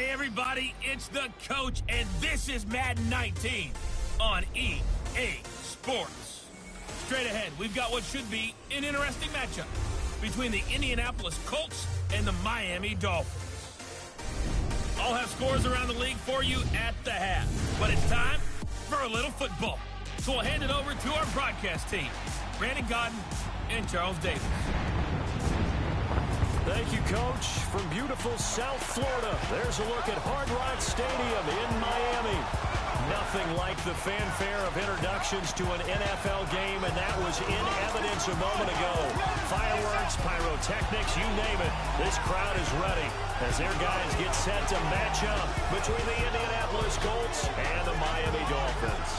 Hey everybody, it's the coach, and this is Madden 19 on EA Sports. Straight ahead, we've got what should be an interesting matchup between the Indianapolis Colts and the Miami Dolphins. I'll have scores around the league for you at the half, but it's time for a little football. So we'll hand it over to our broadcast team, Brandon Godden and Charles Davis. Thank you, Coach. From beautiful South Florida, there's a look at Hard Rock Stadium in Miami. Nothing like the fanfare of introductions to an NFL game, and that was in evidence a moment ago. Fireworks, pyrotechnics, you name it. This crowd is ready as their guys get set to match up between the Indianapolis Colts and the Miami Dolphins.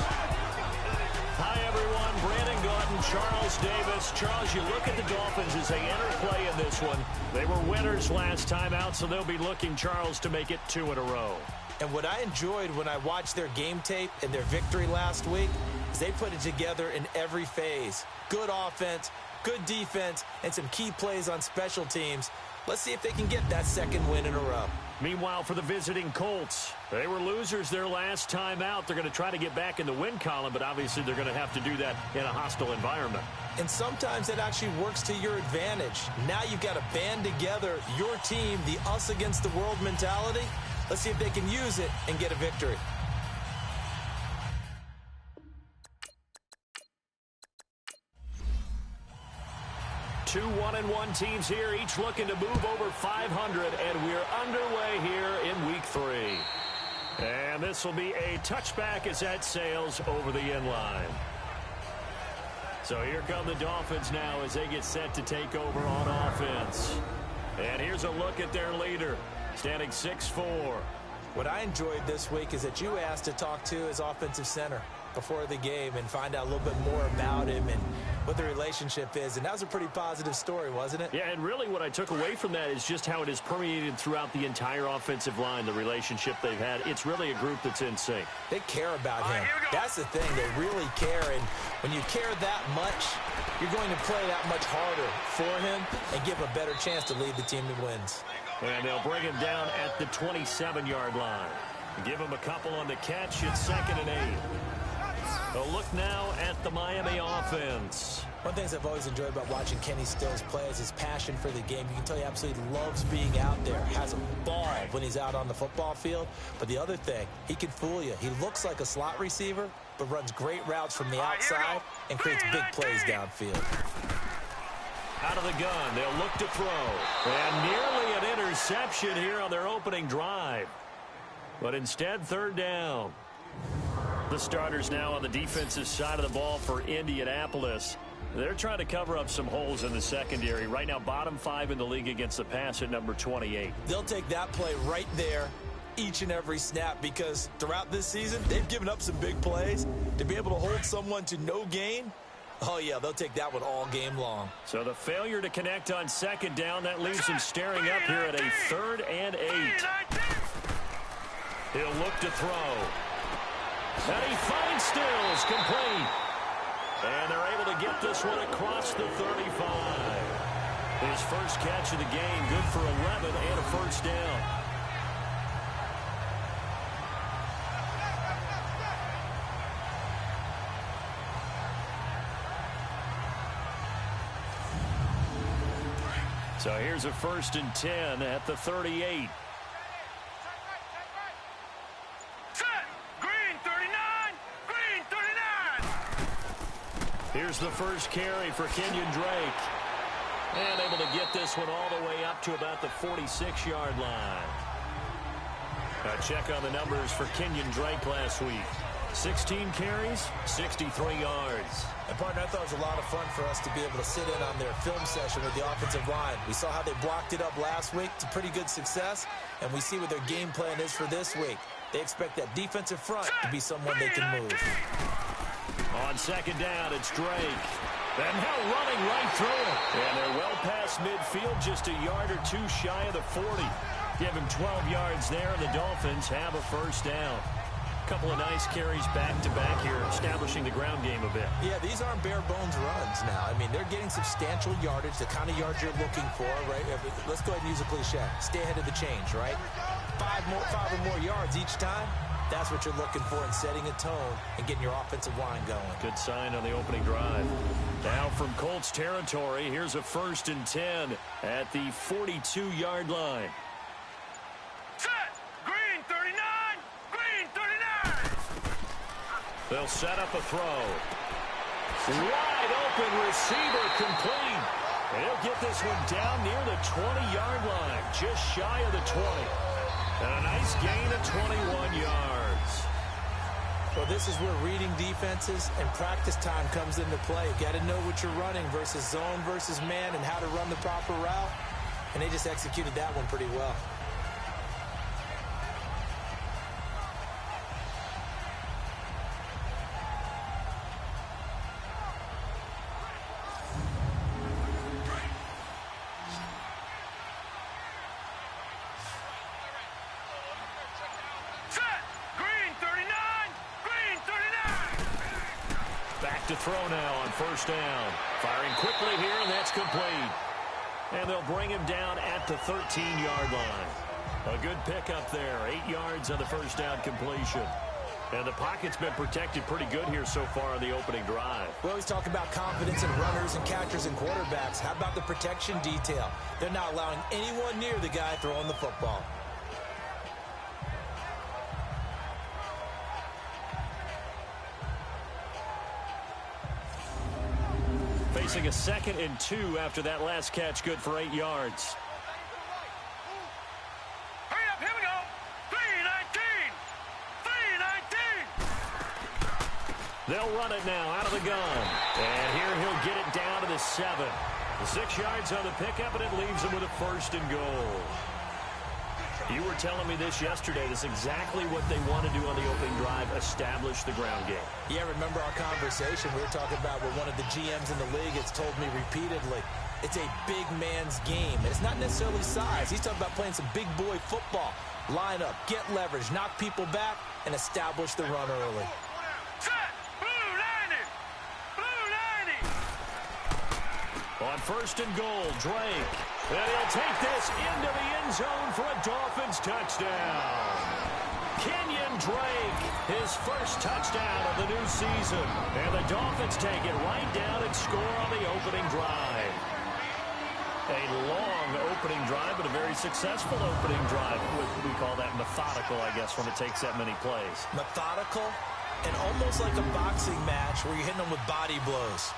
Hi, everyone. Brandon Godden, Charles Davis. Charles, you look at the Dolphins as they enter play in this one. They were winners last time out, so they'll be looking, Charles, to make it 2 in a row. And what I enjoyed when I watched their game tape and their victory last week is they put it together in every phase. Good offense, good defense, and some key plays on special teams. Let's see if they can get that second win in a row. Meanwhile, for the visiting Colts, they were losers their last time out. They're going to try to get back in the win column, but obviously they're going to have to do that in a hostile environment. And sometimes it actually works to your advantage. Now you've got to band together your team, the us against the world mentality. Let's see if they can use it and get a victory. Two 1-1 teams here, each looking to move over 500, and we're underway here in Week 3. And this will be a touchback as that sails over the end line. So here come the Dolphins now as they get set to take over on offense. And here's a look at their leader, standing 6'4". What I enjoyed this week is that you asked to talk to his offensive center before the game and find out a little bit more about him and what the relationship is. And that was a pretty positive story, wasn't it? Yeah, and really what I took away from that is just how it is permeated throughout the entire offensive line, the relationship they've had. It's really a group that's in sync. They care about him. That's the thing. They really care. And when you care that much, you're going to play that much harder for him and give a better chance to lead the team to wins. And they'll bring him down at the 27-yard line. Give him a couple on the catch. It's 2nd and 8. A look now at the Miami offense. One of the things I've always enjoyed about watching Kenny Stills play is his passion for the game. You can tell he absolutely loves being out there, has a ball when he's out on the football field. But the other thing, he can fool you. He looks like a slot receiver, but runs great routes from the outside and creates big plays downfield. Out of the gun, they'll look to throw. And nearly an interception here on their opening drive. But instead, 3rd down. The starters now on the defensive side of the ball for Indianapolis. They're trying to cover up some holes in the secondary. Right now, bottom 5 in the league against the pass at number 28. They'll take that play right there each and every snap because throughout this season, they've given up some big plays. To be able to hold someone to no gain, oh, yeah, they'll take that one all game long. So the failure to connect on 2nd down, that leaves him staring up here at a 3rd and 8. He'll look to throw. And he finds Stills complete. And they're able to get this one across the 35. His first catch of the game, good for 11 and a 1st down. So here's a 1st and 10 at the 38. Here's the first carry for Kenyon Drake. And able to get this one all the way up to about the 46-yard line. A check on the numbers for Kenyon Drake last week. 16 carries, 63 yards. And, partner, I thought it was a lot of fun for us to be able to sit in on their film session with the offensive line. We saw how they blocked it up last week to pretty good success, and we see what their game plan is for this week. They expect that defensive front to be someone they can move. On 2nd down, it's Drake. And now running right through it. And they're well past midfield, just a yard or 2 shy of the 40. Give him 12 yards there, and the Dolphins have a 1st down. Couple of nice carries back-to-back here, establishing the ground game a bit. Yeah, these aren't bare-bones runs now. I mean, they're getting substantial yardage, the kind of yards you're looking for, right? Let's go ahead and use a cliche. Stay ahead of the change, right? five or more yards each time, that's what you're looking for in setting a tone and getting your offensive line going. Good sign on the opening drive. Now from Colts territory, here's a 1st and 10 at the 42-yard line. Set! Green 39! Green 39! They'll set up a throw. Wide open receiver complete. And he'll get this one down near the 20-yard line, just shy of the 20. And a nice gain of 21 yards. Well, this is where reading defenses and practice time comes into play. You got to know what you're running versus zone versus man and how to run the proper route. And they just executed that one pretty well. To throw now on 1st down. Firing quickly here, and that's complete. And they'll bring him down at the 13-yard line. A good pickup there. 8 yards on the 1st down completion. And the pocket's been protected pretty good here so far on the opening drive. We always talk about confidence in runners and catchers and quarterbacks. How about the protection detail? They're not allowing anyone near the guy throwing the football. Facing a 2nd and 2 after that last catch, good for 8 yards. Hurry up, here we go. 319! 319! They'll run it now out of the gun. And here he'll get it down to the 7. The 6 yards on the pickup, and it leaves him with a 1st and goal. You were telling me this yesterday. This is exactly what they want to do on the opening drive, establish the ground game. Yeah, remember our conversation? We were talking about what one of the GMs in the league has told me repeatedly. It's a big man's game. And it's not necessarily size. He's talking about playing some big boy football. Line up, get leverage, knock people back, and establish the run early. Set! Blue 90! Blue 90! On 1st and goal, Drake. And he'll take this into the end zone for a Dolphins touchdown. Kenyon Drake, his first touchdown of the new season. And the Dolphins take it right down and score on the opening drive. A long opening drive, but a very successful opening drive. We call that methodical, I guess, when it takes that many plays. Methodical and almost like a boxing match where you're hitting them with body blows.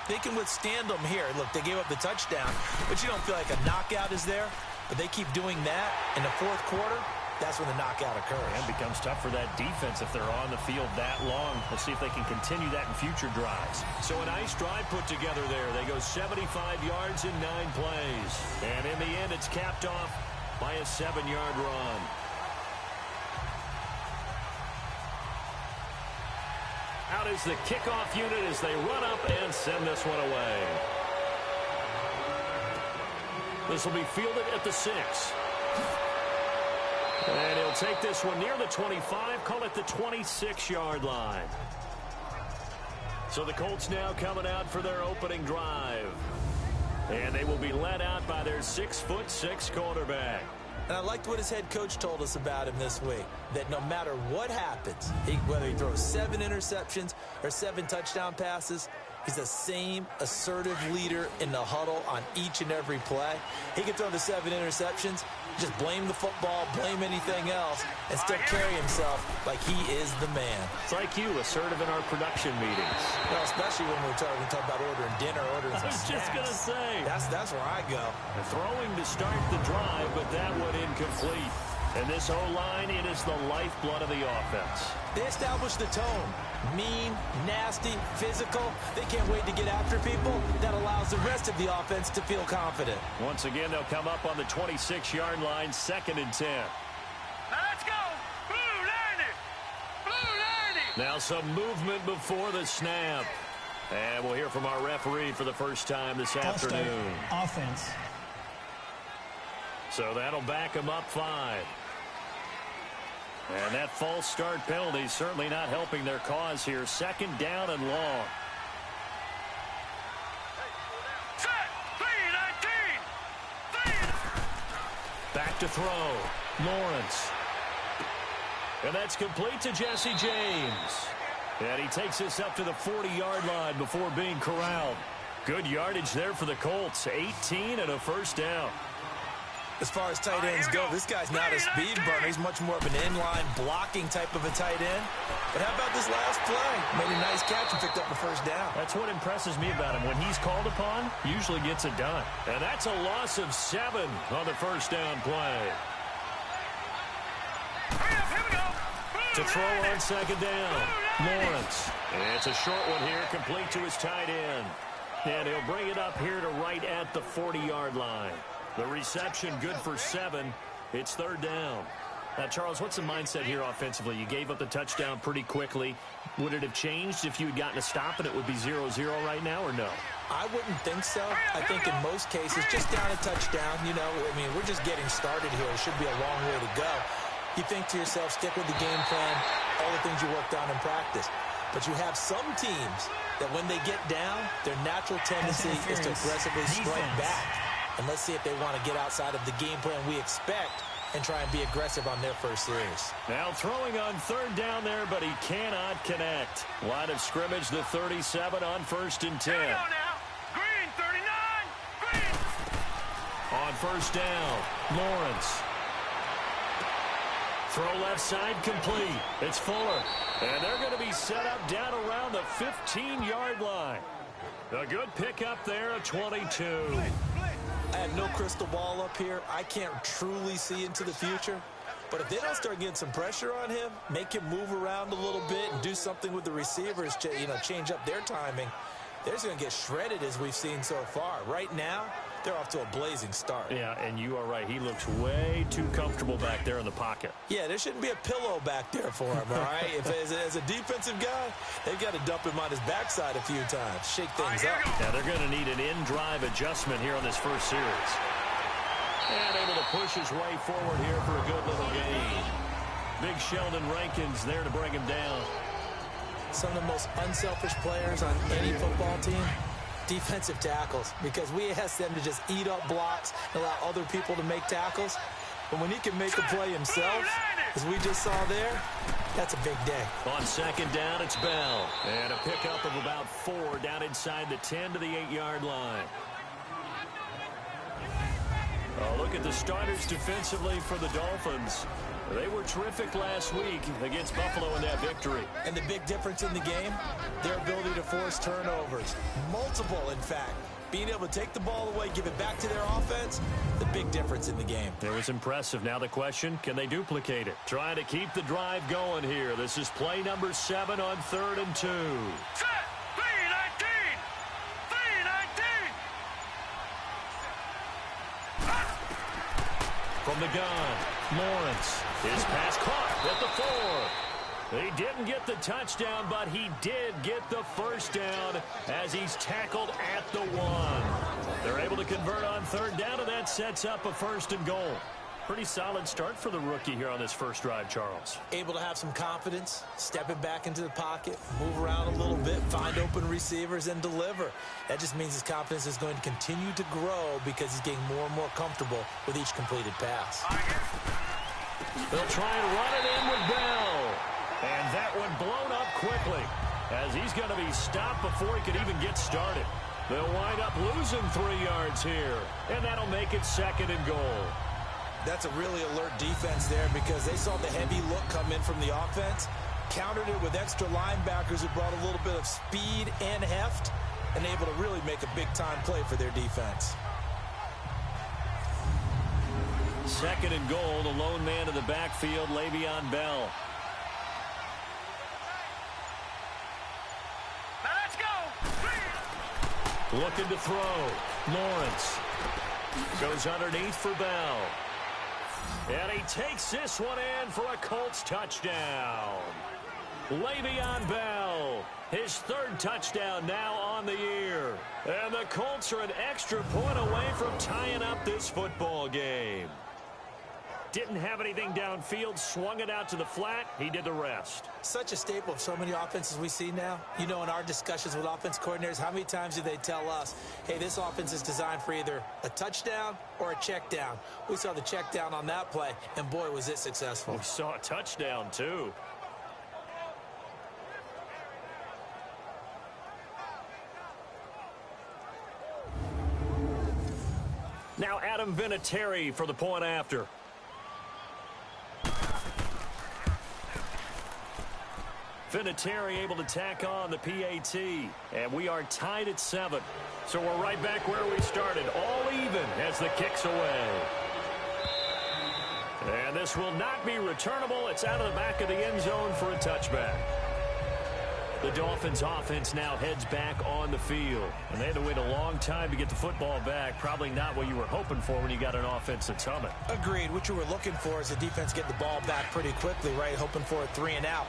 They can withstand them here. Look, they gave up the touchdown, but you don't feel like a knockout is there. But they keep doing that in the 4th quarter. That's when the knockout occurs. And it becomes tough for that defense if they're on the field that long. We'll see if they can continue that in future drives. So a nice drive put together there. They go 75 yards in 9 plays. And in the end, it's capped off by a 7-yard run. Out is the kickoff unit as they run up and send this one away. This will be fielded at the 6. And he'll take this one near the 25, call it the 26-yard line. So the Colts now coming out for their opening drive. And they will be led out by their 6'6" quarterback. And I liked what his head coach told us about him this week, that no matter what happens, whether he throws 7 interceptions or 7 touchdown passes, he's the same assertive leader in the huddle on each and every play. He can throw the 7 interceptions, just blame the football, blame anything else, and still carry himself like he is the man. It's like you, assertive in our production meetings. Well, especially when we're talking about ordering dinner, ordering some snacks. I was just going to say. That's where I go. Throwing to start the drive, but that one incomplete. And this O-line, it is the lifeblood of the offense. They establish the tone. Mean, nasty, physical. They can't wait to get after people. That allows the rest of the offense to feel confident. Once again, they'll come up on the 26-yard line, 2nd and 10. Let's go! Blue 90! Blue 90! Now some movement before the snap. And we'll hear from our referee for the first time this afternoon. Offense. So that'll back them up 5. And that false start penalty certainly not helping their cause here. 2nd down and long. Set! 319! Back to throw. Lawrence. And that's complete to Jesse James. And he takes this up to the 40-yard line before being corralled. Good yardage there for the Colts. 18 and a first down. As far as tight ends go, this guy's not a speed burner. He's much more of an inline blocking type of a tight end. But how about this last play? Made a nice catch and picked up the first down. That's what impresses me about him. When he's called upon, usually gets it done. And that's a loss of 7 on the first down play. To throw on second down, Lawrence. And it's a short one here, complete to his tight end. And he'll bring it up here to right at the 40-yard line. The reception good for 7. It's third down. Now, Charles, what's the mindset here offensively? You gave up the touchdown pretty quickly. Would it have changed if you had gotten a stop and it would be 0-0 right now, or no? I wouldn't think so. I think in most cases, just down a touchdown, you know, I mean, we're just getting started here. It should be a long way to go. You think to yourself, stick with the game plan, all the things you worked on in practice. But you have some teams that when they get down, their natural tendency is to aggressively strike back. And let's see if they want to get outside of the game plan we expect and try and be aggressive on their first series. Now throwing on third down there, but he cannot connect. Line of scrimmage, the 37 on 1st and 10. Green, 39, green. On first down, Lawrence. Throw left side complete. It's Fuller. And they're going to be set up down around the 15-yard line. A good pickup there at 22. I have no crystal ball up here. I can't truly see into the future. But if they don't start getting some pressure on him, make him move around a little bit and do something with the receivers to, you know, change up their timing, they're just going to get shredded as we've seen so far. Right now, they're off to a blazing start. Yeah, and you are right. He looks way too comfortable back there in the pocket. Yeah, there shouldn't be a pillow back there for him, all right? As a defensive guy, they've got to dump him on his backside a few times, shake things up. Now they're going to need an in-drive adjustment here on this first series. And able to push his way forward here for a good little gain. Big Sheldon Rankins there to bring him down. Some of the most unselfish players on any football team, defensive tackles, because we ask them to just eat up blocks and allow other people to make tackles. But when he can make a play himself, as we just saw there, that's a big day. On second down, it's Bell. And a pickup of about 4 down inside the 10 to the 8-yard line. Oh, look at the starters defensively for the Dolphins. They were terrific last week against Buffalo in that victory. And the big difference in the game, their ability to force turnovers. Multiple, in fact. Being able to take the ball away, give it back to their offense, the big difference in the game. It was impressive. Now the question, can they duplicate it? Trying to keep the drive going here. This is play number 7 on 3rd and 2. Set, 319, 319. From the gun, Lawrence. His pass caught at the 4. He didn't get the touchdown, but he did get the first down as he's tackled at the 1. They're able to convert on third down, and that sets up a 1st and goal. Pretty solid start for the rookie here on this first drive, Charles. Able to have some confidence, stepping back into the pocket, move around a little bit, find open receivers, and deliver. That just means his confidence is going to continue to grow because he's getting more and more comfortable with each completed pass. They'll try and run it in with Bell. And that one blown up quickly as he's going to be stopped before he could even get started. They'll wind up losing 3 yards here, and that'll make it 2nd and goal. That's a really alert defense there because they saw the heavy look come in from the offense, countered it with extra linebackers who brought a little bit of speed and heft, and able to really make a big-time play for their defense. 2nd and goal, the lone man in the backfield, Le'Veon Bell. Now let's go. Looking to throw. Lawrence goes underneath for Bell. And he takes this one in for a Colts touchdown. Le'Veon Bell, his 3rd touchdown now on the year. And the Colts are an extra point away from tying up this football game. Didn't have anything downfield, swung it out to the flat. He did the rest. Such a staple of so many offenses we see now. You know, in our discussions with offense coordinators, how many times do they tell us, hey, this offense is designed for either a touchdown or a check down. We saw the check down on that play, and boy, was it successful. We saw a touchdown, too. Now Adam Vinatieri for the point after. Vinatieri able to tack on the PAT. And we are tied at 7. So we're right back where we started. All even as the kick's away. And this will not be returnable. It's out of the back of the end zone for a touchback. The Dolphins offense now heads back on the field. And they had to wait a long time to get the football back. Probably not what you were hoping for when you got an offense that's humming. Agreed. What you were looking for is the defense get the ball back pretty quickly, right? Hoping for a 3 and out.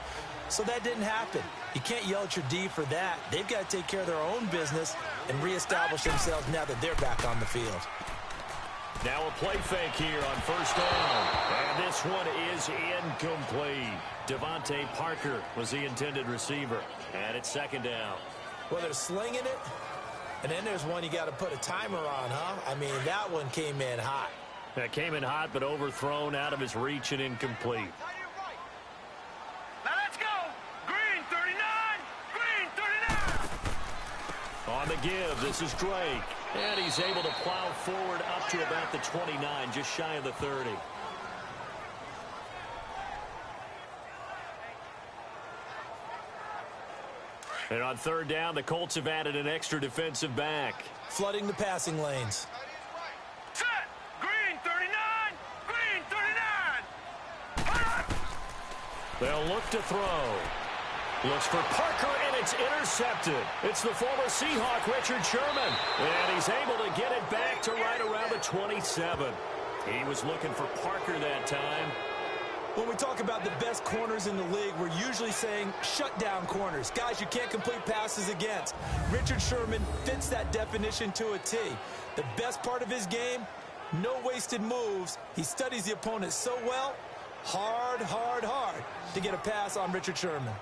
So that didn't happen. You can't yell at your D for that. They've got to take care of their own business and reestablish themselves now that they're back on the field. Now a play fake here on first down. And this one is incomplete. Devontae Parker was the intended receiver. And it's second down. Well, they're slinging it. And then there's one you got to put a timer on, huh? I mean, that one came in hot. That came in hot, but overthrown, out of his reach and incomplete. Now let's go. Green 39. Green 39. On the give, this is Drake. And he's able to plow forward up to about the 29, just shy of the 30. And on third down, the Colts have added an extra defensive back. Flooding the passing lanes. Set. Green 39. Green 39. They'll look to throw. Looks for Parker, and it's intercepted. It's the former Seahawk, Richard Sherman. And he's able to get it back to right around the 27. He was looking for Parker that time. When we talk about the best corners in the league, we're usually saying shutdown corners. Guys you can't complete passes against. Richard Sherman fits that definition to a T. The best part of his game, no wasted moves. He studies the opponent so well, hard to get a pass on Richard Sherman.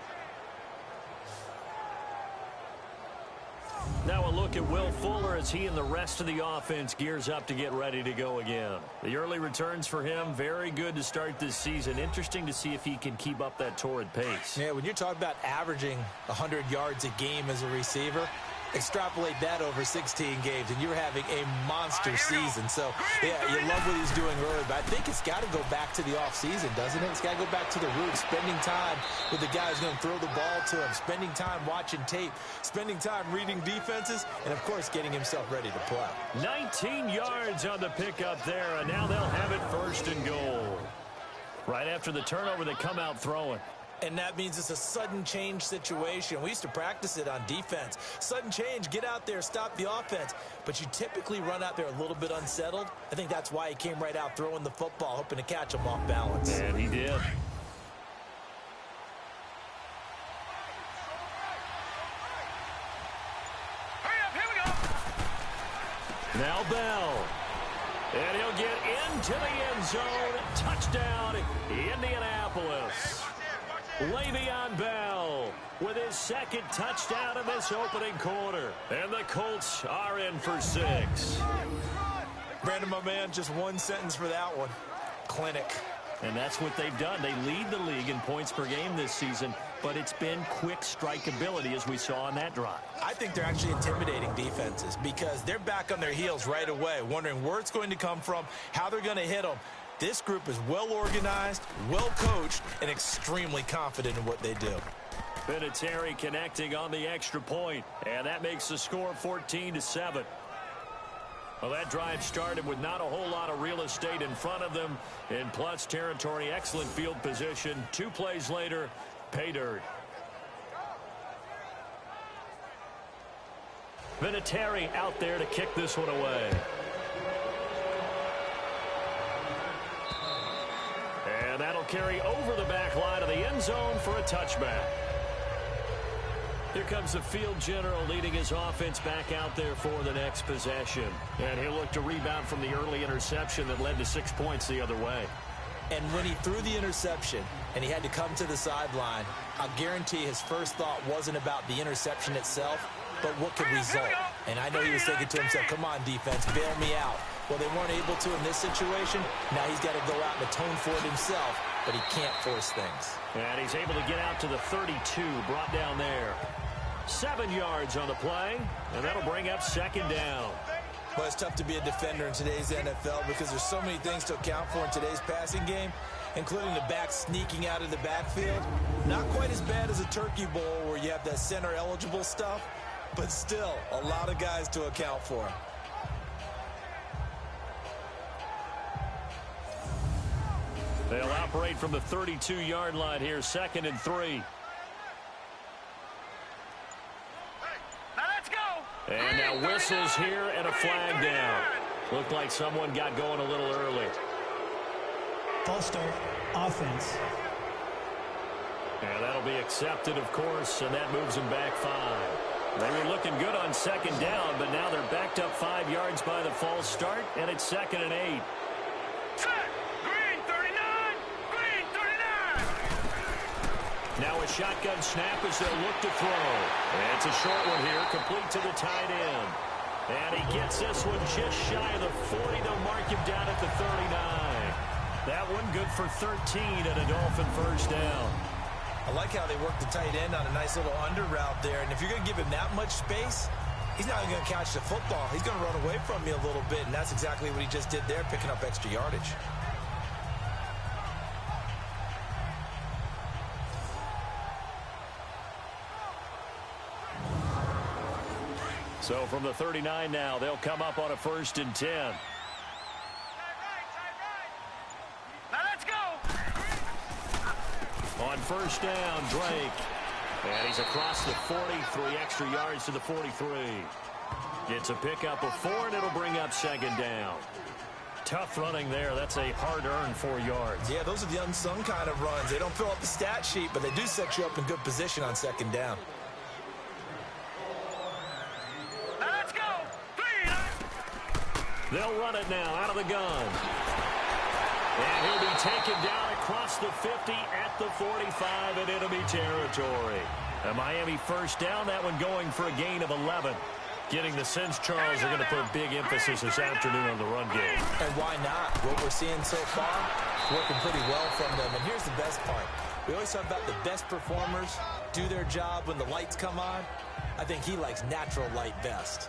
Now a look at Will Fuller as he and the rest of the offense gears up to get ready to go again. The early returns for him, very good to start this season. Interesting to see if he can keep up that torrid pace. Yeah, when you're talking about averaging 100 yards a game as a receiver, extrapolate that over 16 games, and you're having a monster season. So, yeah, you love what he's doing early, but I think it's got to go back to the offseason, doesn't it? It's got to go back to the roots, spending time with the guy who's going to throw the ball to him, spending time watching tape, spending time reading defenses, and, of course, getting himself ready to play. 19 yards on the pickup there, and now they'll have it first and goal. Right after the turnover, they come out throwing. And that means it's a sudden change situation. We used to practice it on defense. Sudden change, get out there, stop the offense. But you typically run out there a little bit unsettled. I think that's why he came right out throwing the football, hoping to catch him off balance. And he did. Hurry up, here we go. Now Bell. And he'll get into the end zone. Touchdown, Indianapolis. Le'Veon Bell with his second touchdown in this opening quarter. And the Colts are in for 6. Brandon, my man, just one sentence for that one. Clinic. And that's what they've done. They lead the league in points per game this season, but it's been quick strikeability as we saw on that drive. I think they're actually intimidating defenses because they're back on their heels right away, wondering where it's going to come from, how they're going to hit them. This group is well organized, well coached, and extremely confident in what they do. Vinatieri connecting on the extra point, and that makes the score 14-7. Well, that drive started with not a whole lot of real estate in front of them. In plus territory, excellent field position. 2 plays later, pay dirt. Vinatieri out there to kick this one away. And that'll carry over the back line of the end zone for a touchback. Here comes the field general leading his offense back out there for the next possession. And he'll look to rebound from the early interception that led to 6 points the other way. And when he threw the interception and he had to come to the sideline, I guarantee his first thought wasn't about the interception itself, but what could result. And I know he was thinking to himself, come on, defense, bail me out. Well, they weren't able to in this situation. Now he's got to go out and atone for it himself, but he can't force things. And he's able to get out to the 32, brought down there. 7 yards on the play, and that'll bring up second down. Well, it's tough to be a defender in today's NFL because there's so many things to account for in today's passing game, including the back sneaking out of the backfield. Not quite as bad as a turkey bowl where you have that center-eligible stuff, but still a lot of guys to account for. They'll operate from the 32-yard line here, 2nd and 3. And now whistles here and a flag down. Looked like someone got going a little early. False start, offense. And that'll be accepted, of course, and that moves them back 5. They were looking good on 2nd down, but now they're backed up 5 yards by the false start, and it's 2nd and 8. Now a shotgun snap as they'll look to throw. And it's a short one here, complete to the tight end. And he gets this one just shy of the 40. They'll mark him down at the 39. That one good for 13 and a Dolphin first down. I like how they work the tight end on a nice little under route there. And if you're going to give him that much space, he's not going to catch the football. He's going to run away from you a little bit, and that's exactly what he just did there, picking up extra yardage. So from the 39 now, they'll come up on a 1st and 10. Now let's go. On 1st down, Drake. And he's across the 40, 3 extra yards to the 43. Gets a pickup of 4, and it'll bring up 2nd down. Tough running there. That's a hard-earned 4 yards. Yeah, those are the unsung kind of runs. They don't fill up the stat sheet, but they do set you up in good position on 2nd down. They'll run it now out of the gun. And he'll be taken down across the 50 at the 45 in enemy territory. A Miami first down, that one going for a gain of 11. Getting the sense, Charles, are going to put a big emphasis this afternoon on the run game. And why not? What we're seeing so far, working pretty well from them. And here's the best part. We always talk about the best performers do their job when the lights come on. I think he likes natural light best.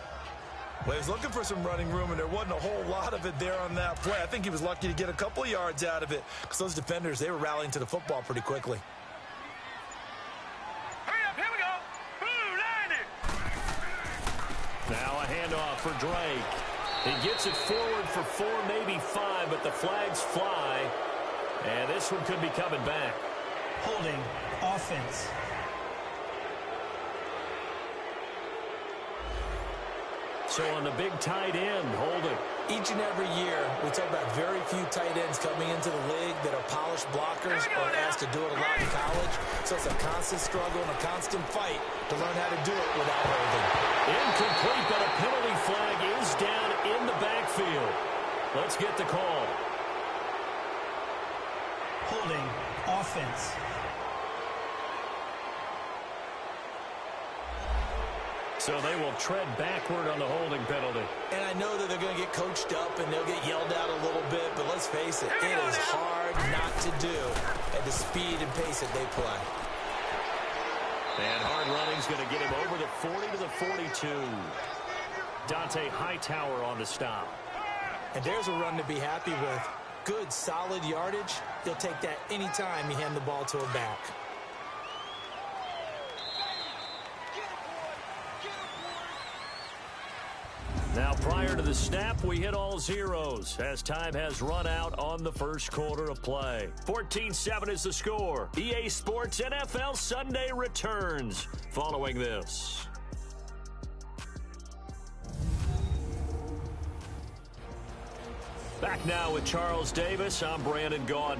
Well, he was looking for some running room, and there wasn't a whole lot of it there on that play. I think he was lucky to get a couple yards out of it because those defenders, they were rallying to the football pretty quickly. Hurry up, here we go. Blue line it. Now a handoff for Drake. He gets it forward for 4, maybe 5, but the flags fly. And this one could be coming back. Holding, offense. So on the big tight end, holding. Each and every year, we talk about very few tight ends coming into the league that are polished blockers or asked to do it a lot in college. So it's a constant struggle and a constant fight to learn how to do it without holding. Incomplete, but a penalty flag is down in the backfield. Let's get the call. Holding, offense. So they will tread backward on the holding penalty. And I know that they're going to get coached up and they'll get yelled at a little bit, but let's face it, it is hard not to do at the speed and pace that they play. And hard running's going to get him over the 40 to the 42. Dante Hightower on the stop. And there's a run to be happy with. Good, solid yardage. They'll take that anytime you hand the ball to a back. Now, prior to the snap, we hit all zeros as time has run out on the first quarter of play. 14-7 is the score. EA Sports NFL Sunday returns following this. Back now with Charles Davis. I'm Brandon Gaudin.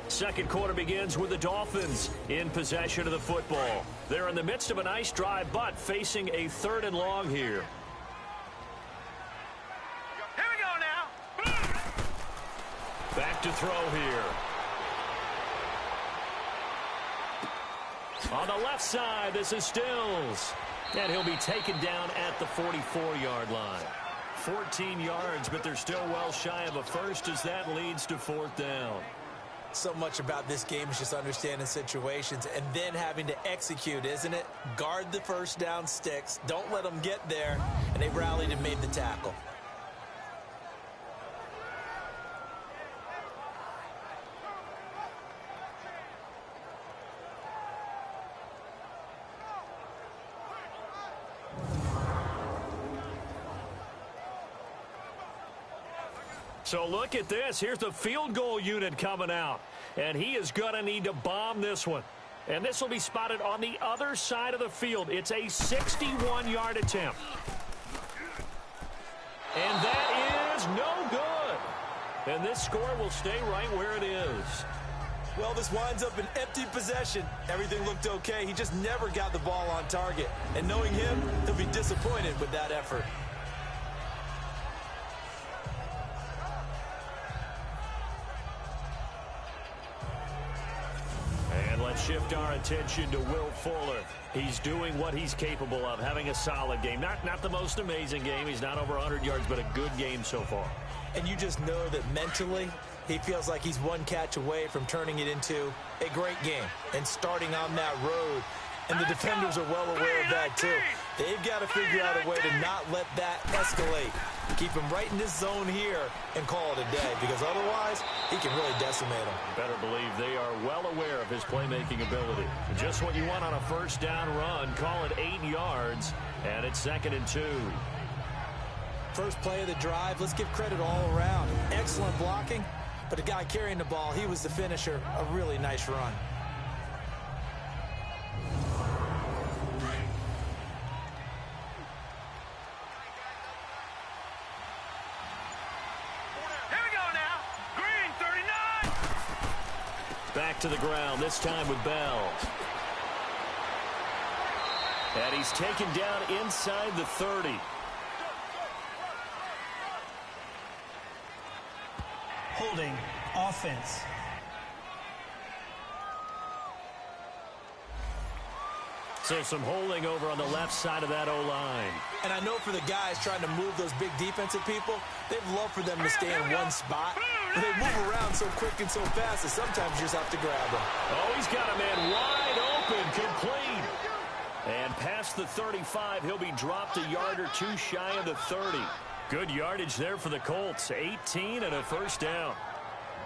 Second quarter begins with the Dolphins in possession of the football. They're in the midst of a nice drive, but facing a 3rd and long here. Here we go now. Back to throw here. On the left side, this is Stills. And he'll be taken down at the 44-yard line. 14 yards, but they're still well shy of a first as that leads to 4th down. So much about this game is just understanding situations and then having to execute, isn't it? Guard the first down sticks. Don't let them get there. And they rallied and made the tackle. So look at this. Here's the field goal unit coming out. And he is going to need to bomb this one. And this will be spotted on the other side of the field. It's a 61-yard attempt. And that is no good. And this score will stay right where it is. Well, this winds up an empty possession. Everything looked okay. He just never got the ball on target. And knowing him, he'll be disappointed with that effort. Shift our attention to Will Fuller. He's doing what he's capable of, having a solid game. Not the most amazing game. He's not over 100 yards, but a good game so far. And you just know that mentally, he feels like he's one catch away from turning it into a great game and starting on that road. And the defenders are well aware of that, too. They've got to figure out a way to not let that escalate. Keep him right in this zone here and call it a day, because otherwise he can really decimate him. Better believe they are well aware of his playmaking ability. Just what you want on a first down run. Call it 8 yards, and it's 2nd and 2. First play of the drive, let's give credit all around. Excellent blocking, but the guy carrying the ball, he was the finisher. A really nice run. Back to the ground, this time with Bell. And he's taken down inside the 30. Holding offense. So some holding over on the left side of that O-line. And I know for the guys trying to move those big defensive people, they'd love for them to stay in one spot. But they move around so quick and so fast that sometimes you just have to grab them. Oh, he's got a man wide open, complete. And past the 35, he'll be dropped a yard or two shy of the 30. Good yardage there for the Colts. 18 and a first down.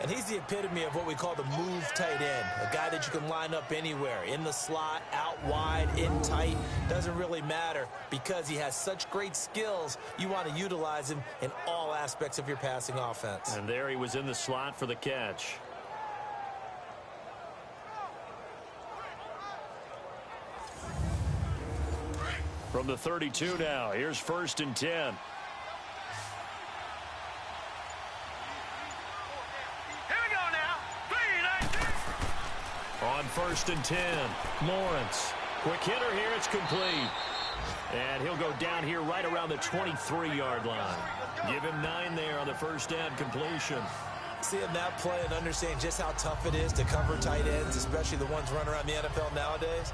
And he's the epitome of what we call the move tight end. A guy that you can line up anywhere. In the slot, out wide, in tight. Doesn't really matter because he has such great skills. You want to utilize him in all aspects of your passing offense. And there he was in the slot for the catch. From the 32 now, here's 1st and 10. On 1st and 10, Lawrence. Quick hitter here, it's complete. And he'll go down here right around the 23-yard line. Give him 9 there on the first down completion. Seeing that play and understanding just how tough it is to cover tight ends, especially the ones running around the NFL nowadays,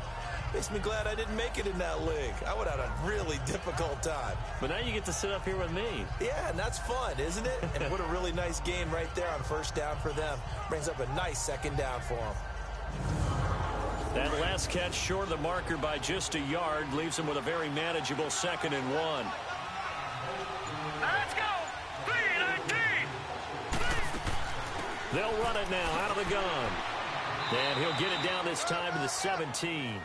makes me glad I didn't make it in that league. I would have had a really difficult time. But now you get to sit up here with me. Yeah, and that's fun, isn't it? And what a really nice game right there on first down for them. Brings up a nice 2nd down for them. That last catch short of the marker by just a yard leaves him with a very manageable 2nd and 1. Let's go! 3-19! They'll run it now out of the gun. And he'll get it down this time to the 17.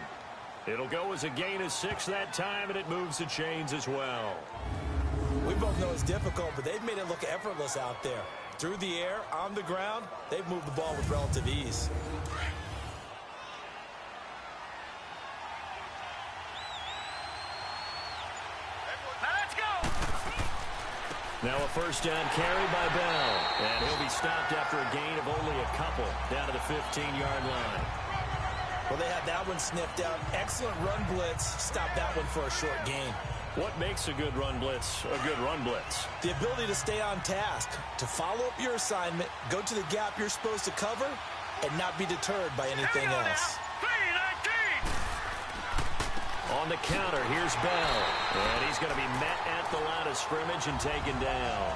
It'll go as a gain of 6 that time, and it moves the chains as well. We both know it's difficult, but they've made it look effortless out there. Through the air, on the ground, they've moved the ball with relative ease. Now a first down carry by Bell. And he'll be stopped after a gain of only a couple down to the 15-yard line. Well, they had that one sniffed out. Excellent run blitz. Stopped that one for a short gain. What makes a good run blitz a good run blitz? The ability to stay on task, to follow up your assignment, go to the gap you're supposed to cover, and not be deterred by anything else. 3-19! On the counter, here's Bell. And he's going to be met at the line of scrimmage and taken down.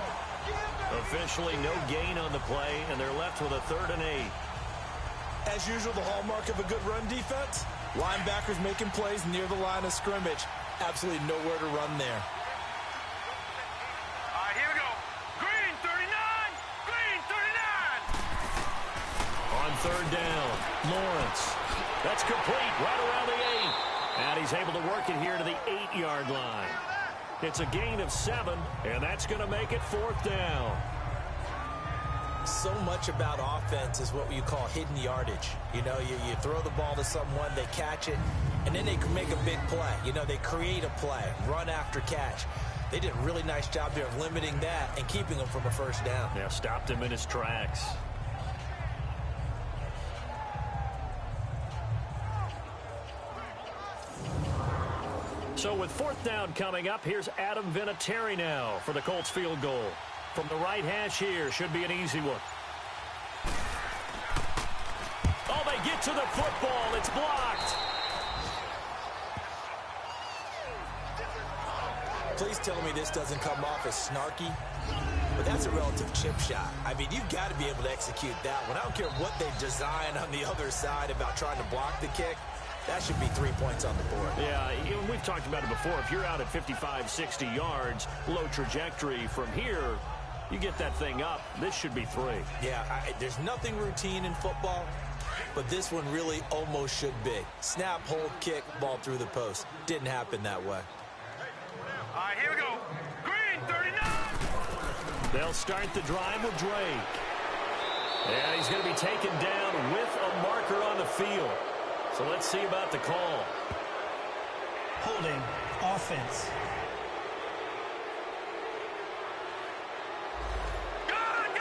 Officially no gain on the play, and they're left with a 3rd and 8. As usual, the hallmark of a good run defense, linebackers making plays near the line of scrimmage. Absolutely nowhere to run there. All right, here we go. Green 39, green 39. On 3rd down, Lawrence. That's complete right around the 8. And he's able to work it here to the 8-yard line. It's a gain of 7, and that's going to make it 4th down. So much about offense is what you call hidden yardage. You know, you throw the ball to someone, they catch it, and then they can make a big play. You know, they create a play, run after catch. They did a really nice job there of limiting that and keeping him from a 1st down. Yeah, stopped him in his tracks. So with 4th down coming up, here's Adam Vinatieri now for the Colts field goal. From the right hash here, should be an easy one. Oh, they get to the football. It's blocked. Please tell me this doesn't come off as snarky, but that's a relative chip shot. I mean, you've got to be able to execute that one. I don't care what they design on the other side about trying to block the kick. That should be 3 points on the board. Yeah, we've talked about it before. If you're out at 55, 60 yards, low trajectory from here, you get that thing up. This should be 3. Yeah, there's nothing routine in football, but this one really almost should be. Snap, hold, kick, ball through the post. Didn't happen that way. All right, here we go. Green 39. They'll start the drive with Drake. And he's going to be taken down with a marker on the field. So let's see about the call. Holding offense.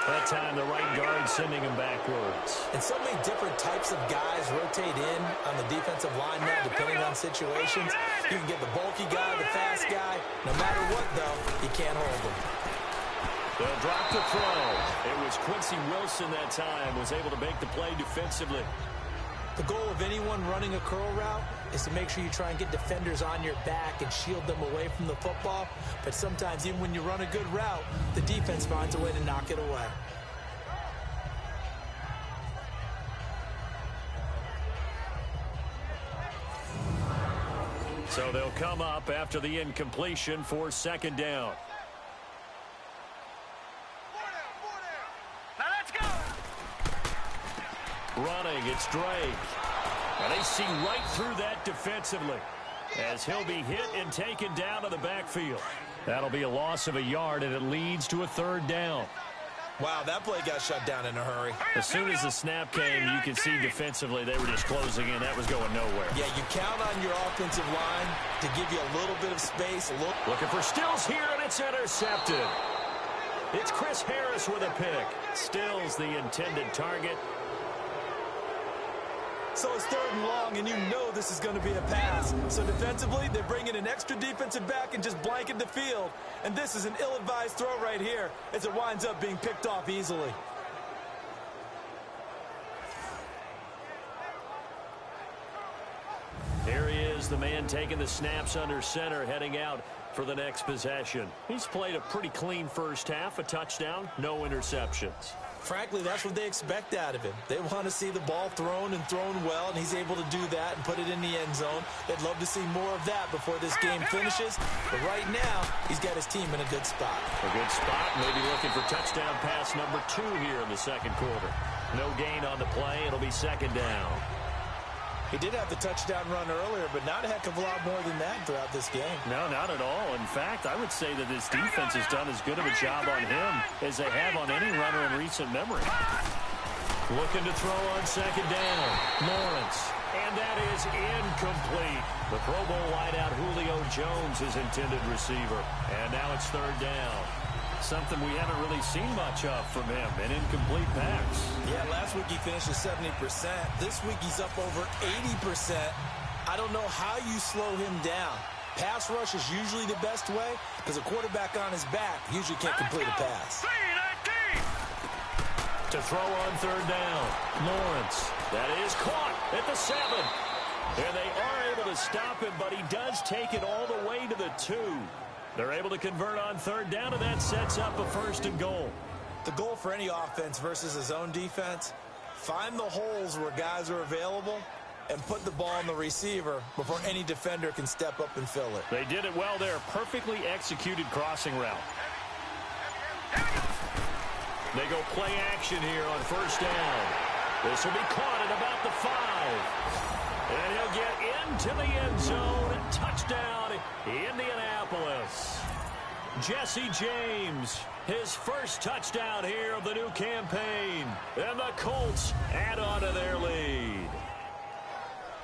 That time the right guard sending him backwards. And so many different types of guys rotate in on the defensive line now, depending on situations. You can get the bulky guy, the fast guy. No matter what, though, you can't hold them. They'll drop the throw. It was Quincy Wilson that time, was able to make the play defensively. The goal of anyone running a curl route is to make sure you try and get defenders on your back and shield them away from the football. But sometimes, even when you run a good route, the defense finds a way to knock it away. So they'll come up after the incompletion for 2nd down. Now let's go. Running, it's Drake. And they see right through that defensively as he'll be hit and taken down to the backfield. That'll be a loss of a yard, and it leads to a 3rd down. Wow, that play got shut down in a hurry. As soon as the snap came, you could see defensively they were just closing in. That was going nowhere. Yeah, you count on your offensive line to give you a little bit of space. Looking for Stills here, and it's intercepted. It's Chris Harris with a pick. Stills the intended target. So it's 3rd and long, and you know this is going to be a pass. So defensively, they bring in an extra defensive back and just blanket the field. And this is an ill-advised throw right here as it winds up being picked off easily. Here he is, the man taking the snaps under center, heading out for the next possession. He's played a pretty clean 1st half, a touchdown, no interceptions. Frankly, that's what they expect out of him. They want to see the ball thrown and thrown well, and he's able to do that and put it in the end zone. They'd love to see more of that before this game finishes. But right now, he's got his team in a good spot. A good spot, maybe looking for touchdown pass number 2 here in the 2nd quarter. No gain on the play. It'll be 2nd down. He did have the touchdown run earlier, but not a heck of a lot more than that throughout this game. No, not at all. In fact, I would say that this defense has done as good of a job on him as they have on any runner in recent memory. Looking to throw on 2nd down. Lawrence. And that is incomplete. The Pro Bowl wideout Julio Jones is intended receiver. And now it's 3rd down. Something we haven't really seen much of from him, an incomplete pass. Yeah, last week he finished at 70%. This week he's up over 80%. I don't know how you slow him down. Pass rush is usually the best way because a quarterback on his back usually can't complete a pass. To throw on 3rd down, Lawrence. That is caught at the 7. And they are able to stop him, but he does take it all the way to the 2. They're able to convert on third down, and that sets up a 1st and goal. The goal for any offense versus a zone defense, find the holes where guys are available and put the ball on the receiver before any defender can step up and fill it. They did it well there. Perfectly executed crossing route. They go play action here on 1st down. This will be caught at about the 5. And he'll get into the end zone. Touchdown, Indianapolis. Jesse James, his first touchdown here of the new campaign. And the Colts add on to their lead.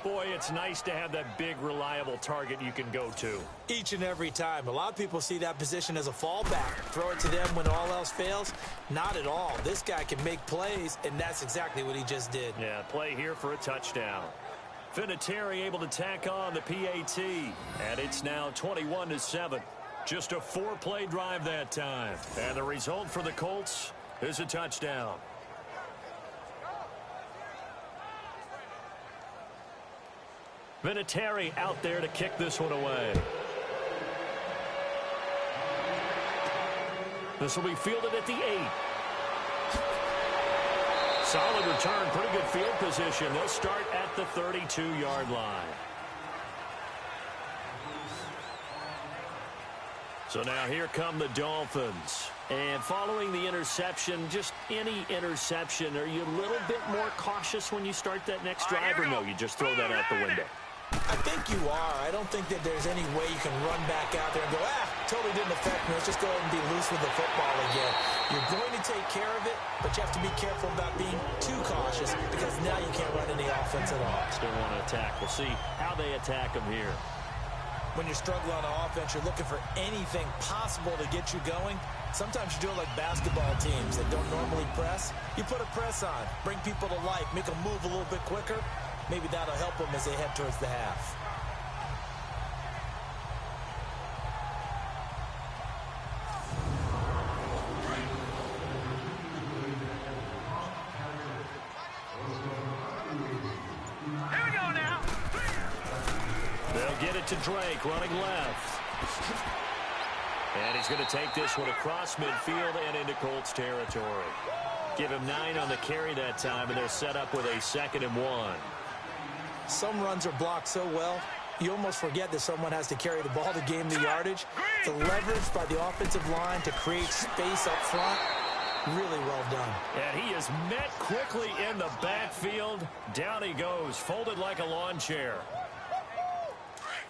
Boy, it's nice to have that big, reliable target you can go to. Each and every time. A lot of people see that position as a fallback. Throw it to them when all else fails. Not at all. This guy can make plays, and that's exactly what he just did. Yeah, play here for a touchdown. Vinatieri able to tack on the PAT, and it's now 21-7. Just a 4-play drive that time. And the result for the Colts is a touchdown. Vinatieri out there to kick this one away. This will be fielded at the 8. Solid return, pretty good field position. They'll start at the 32-yard line. So now here come the Dolphins. And following the interception, just any interception, are you a little bit more cautious when you start that next drive, or no, you just throw that out the window? I think you are. I don't think that there's any way you can run back out there and go, totally didn't affect me. Let's just go ahead and be loose with the football again. You're going to take care of it, but you have to be careful about being too cautious because now you can't run any offense at all. Still want to attack. We'll see how they attack them here. When you're struggling on offense, you're looking for anything possible to get you going. Sometimes you do it like basketball teams that don't normally press. You put a press on, bring people to life, make them move a little bit quicker. Maybe that'll help them as they head towards the half. Here we go now. They'll get it to Drake, running left. And he's going to take this one across midfield and into Colts territory. Give him 9 on the carry that time, and they're set up with a 2nd and 1. Some runs are blocked so well, you almost forget that someone has to carry the ball to gain the yardage. The leverage by the offensive line to create space up front, really well done. And he is met quickly in the backfield. Down he goes, folded like a lawn chair.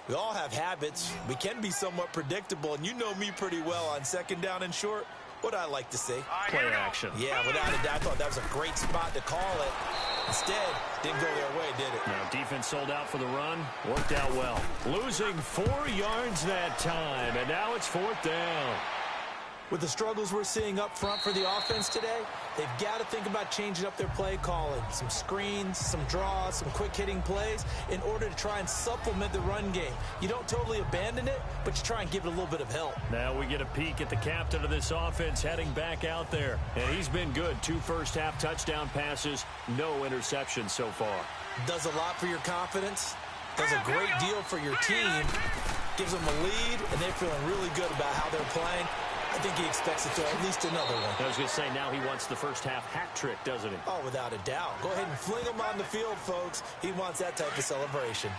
We all have habits. We can be somewhat predictable, and you know me pretty well on 2nd down and short. What I like to say? Play action. Yeah, without a doubt, I thought that was a great spot to call it. Instead, didn't go their way, did it? Now, defense sold out for the run. Worked out well. Losing 4 yards that time, and now it's 4th down. With the struggles we're seeing up front for the offense today, they've got to think about changing up their play calling. Some screens, some draws, some quick-hitting plays in order to try and supplement the run game. You don't totally abandon it, but you try and give it a little bit of help. Now we get a peek at the captain of this offense heading back out there. And he's been good. 2 first-half touchdown passes, no interceptions so far. Does a lot for your confidence. Does a great deal for your team. Gives them a lead, and they're feeling really good about how they're playing. I think he expects to throw at least another one. I was going to say, now he wants the first-half hat trick, doesn't he? Oh, without a doubt. Go ahead and fling him on the field, folks. He wants that type of celebration.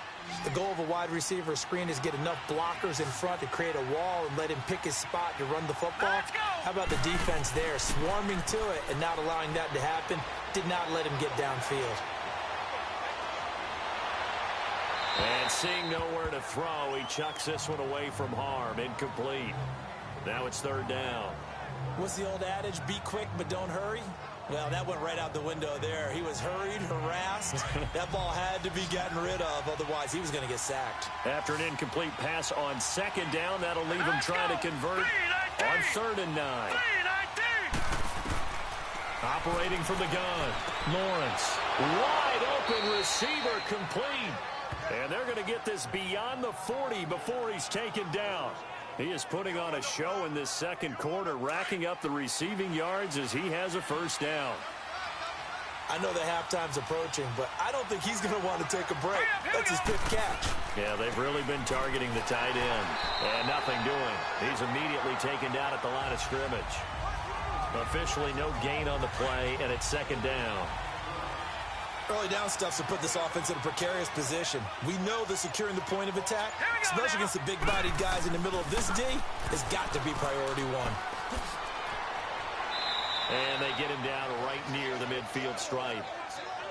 The goal of a wide receiver screen is get enough blockers in front to create a wall and let him pick his spot to run the football. How about the defense there, swarming to it and not allowing that to happen? Did not let him get downfield. And seeing nowhere to throw, he chucks this one away from harm. Incomplete. Now it's 3rd down. What's the old adage? Be quick, but don't hurry. Well, that went right out the window there. He was hurried, harassed. That ball had to be gotten rid of, otherwise he was going to get sacked. After an incomplete pass on 2nd down, that'll leave him trying to convert on 3rd and 9. Operating from the gun, Lawrence. Wide open receiver complete. And they're going to get this beyond the 40 before he's taken down. He is putting on a show in this 2nd quarter, racking up the receiving yards as he has a 1st down. I know the halftime's approaching, but I don't think he's going to want to take a break. That's his 5th catch. Yeah, they've really been targeting the tight end. And nothing doing. He's immediately taken down at the line of scrimmage. Officially no gain on the play, and it's 2nd down. Early down stuff's to put this offense in a precarious position. We know that securing the point of attack, especially against the big-bodied guys in the middle of this D, has got to be priority 1. And they get him down right near the midfield stripe.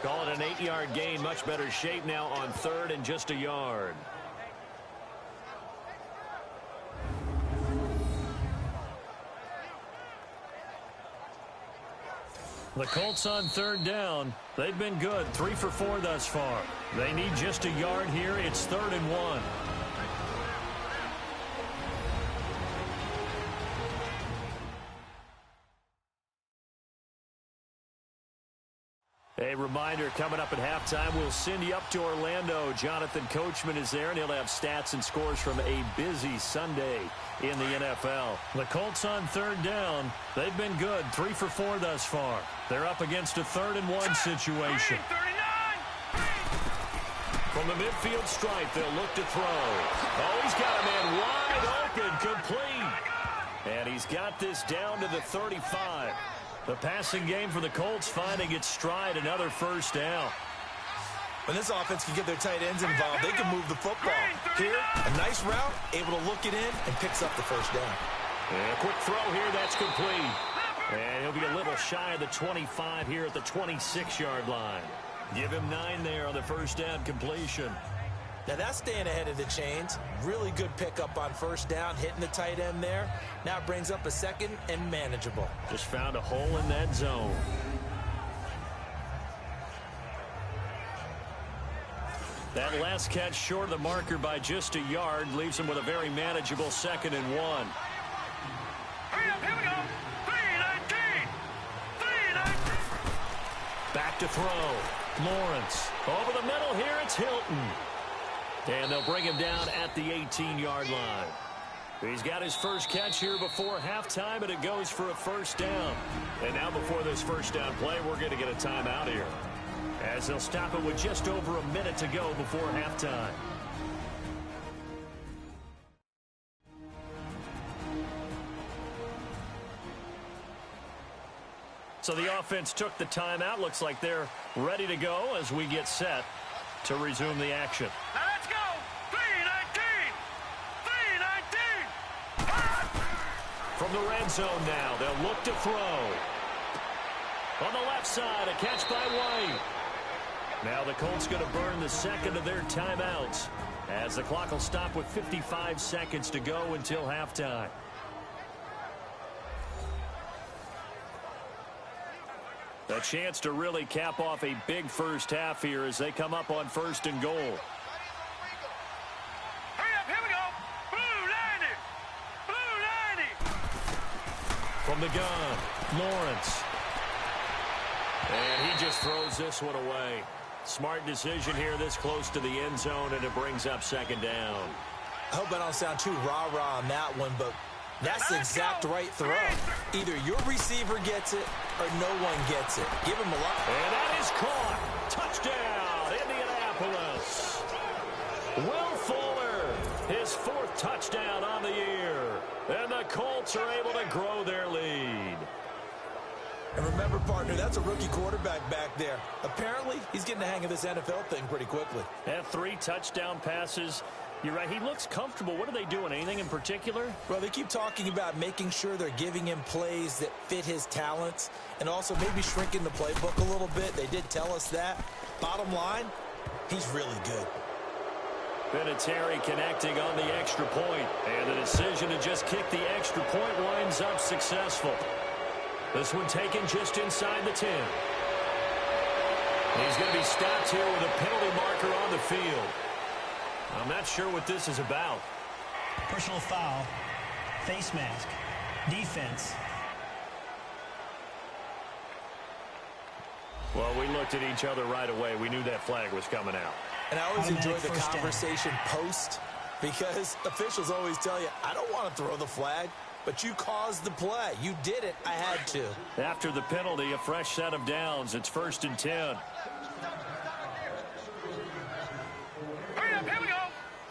Call it an 8-yard gain. Much better shape now on 3rd and just a yard. The Colts on 3rd down. They've been good. 3 for 4 thus far. They need just a yard here. It's 3rd and 1. A reminder, coming up at halftime, we'll send you up to Orlando. Jonathan Coachman is there, and he'll have stats and scores from a busy Sunday in the NFL. The Colts on 3rd down. They've been good. 3 for 4 thus far. They're up against a 3rd and 1 situation. From the midfield stripe, they'll look to throw. Oh, he's got a man wide open, complete. And he's got this down to the 35. The passing game for the Colts finding its stride, another 1st down. When this offense can get their tight ends involved, they can move the football. Here, a nice route, able to look it in, and picks up the 1st down. And a quick throw here, that's complete. And he'll be a little shy of the 25 here at the 26-yard line. Give him 9 there on the 1st down completion. Now that's staying ahead of the chains. Really good pickup on 1st down, hitting the tight end there. Now it brings up a 2nd and manageable. Just found a hole in that zone. That last catch short of the marker by just a yard leaves him with a very manageable 2nd and 1. Hurry up, here we go. 3-19. 3-19. Back to throw. Lawrence. Over the middle here, it's Hilton. And they'll bring him down at the 18-yard line. He's got his first catch here before halftime, and it goes for a 1st down. And now before this 1st down play, we're going to get a timeout here, as they'll stop it with just over a minute to go before halftime. So the offense took the timeout. Looks like they're ready to go as we get set to resume the action. Now let's go. 3-19. 3-19. From the red zone now, they'll look to throw. On the left side, a catch by White. Now the Colts going to burn the 2nd of their timeouts, as the clock will stop with 55 seconds to go until halftime. A chance to really cap off a big 1st half here as they come up on 1st and goal. Hurry up, here we go. Blue 90. Blue 90. From the gun, Lawrence. And he just throws this one away. Smart decision here this close to the end zone, and it brings up 2nd down. I hope I don't sound too rah-rah on that one, but that's the exact right throw. Either your receiver gets it or no one gets it. Give him a lot. And that is caught. Touchdown, Indianapolis. Will Fuller, his 4th touchdown on the year. And the Colts are able to grow their lead. And remember, partner, that's a rookie quarterback back there. Apparently, he's getting the hang of this NFL thing pretty quickly. Had 3 touchdown passes. You're right, he looks comfortable. What are they doing? Anything in particular? Well, they keep talking about making sure they're giving him plays that fit his talents and also maybe shrinking the playbook a little bit. They did tell us that. Bottom line, he's really good. Vinatieri connecting on the extra point. And the decision to just kick the extra point winds up successful. This one taken just inside the 10. He's going to be stopped here with a penalty marker on the field. I'm not sure what this is about. Personal foul, face mask, defense. Well, we looked at each other right away. We knew that flag was coming out. And I always enjoy the first down. conversation post, because officials always tell you, I don't want to throw the flag. but you caused the play. You did it. I had to. After the penalty, a fresh set of downs. It's 1st and 10. Hurry up, here we go.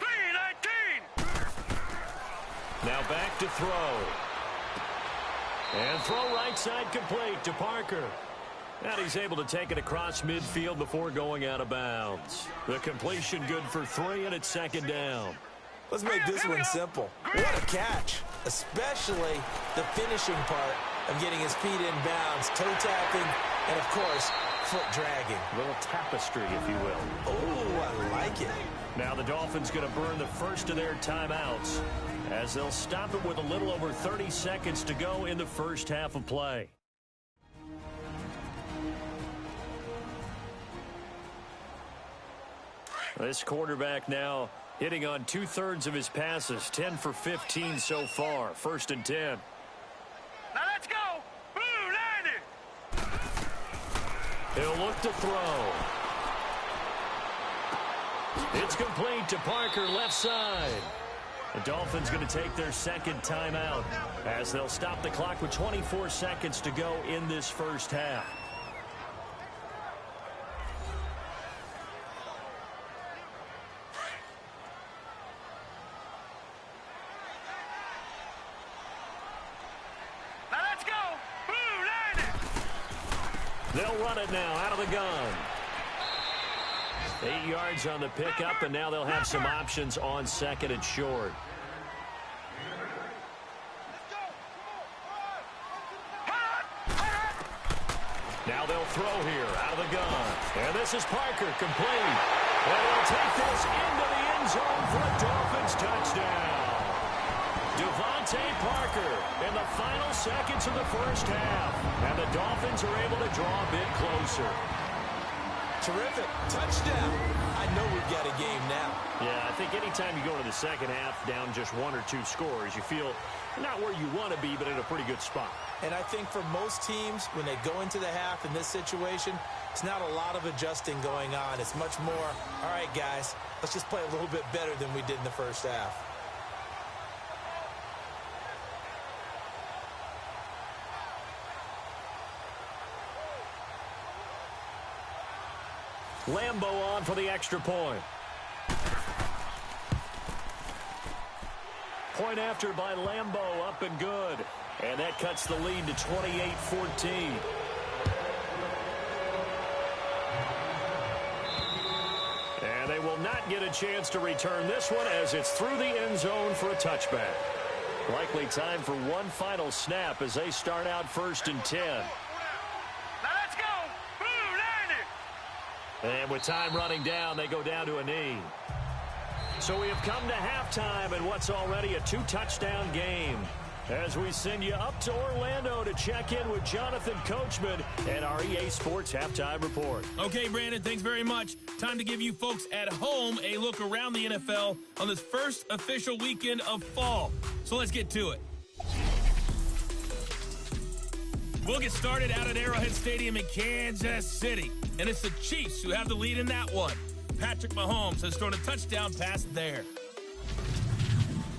3-19. Now back to throw. And throw right side complete to Parker. And he's able to take it across midfield before going out of bounds. The completion good for 3, and it's 2nd down. Let's make this one simple. What a catch, especially the finishing part of getting his feet in bounds, toe tapping, and, of course, foot dragging. A little tapestry, if you will. Oh, I like it. Now the Dolphins going to burn the first of their timeouts as they'll stop it with a little over 30 seconds to go in the first half of play. This quarterback now hitting on 2/3 of his passes, 10 for 15 so far. 1st and 10. Now let's go. Boo, 90. He'll look to throw. It's complete to Parker, left side. The Dolphins going to take their 2nd timeout as they'll stop the clock with 24 seconds to go in this first half. They'll run it now out of the gun. 8 yards on the pickup, and now they'll have some options on 2nd and short. Now they'll throw here out of the gun. And this is Parker, complete. And he'll take this into the end zone for a Dolphins touchdown. Devontae Parker in the final seconds of the first half. And the Dolphins are able to draw a bit closer. Terrific. Touchdown. I know we've got a game now. Yeah, I think anytime you go into the second half down just 1 or 2 scores, you feel not where you want to be, but in a pretty good spot. And I think for most teams, when they go into the half in this situation, it's not a lot of adjusting going on. It's much more, all right, guys, let's just play a little bit better than we did in the first half. Lambo on for the extra point. Point after by Lambo, up and good. And that cuts the lead to 28-14. And they will not get a chance to return this one as it's through the end zone for a touchback. Likely time for one final snap as they start out 1st and 10. And with time running down, they go down to a knee. So we have come to halftime in what's already a 2-touchdown game. As we send you up to Orlando to check in with Jonathan Coachman and our EA Sports Halftime Report. Okay, Brandon, thanks very much. Time to give you folks at home a look around the NFL on this first official weekend of fall. So let's get to it. We'll get started out at Arrowhead Stadium in Kansas City. And it's the Chiefs who have the lead in that one. Patrick Mahomes has thrown a touchdown pass there.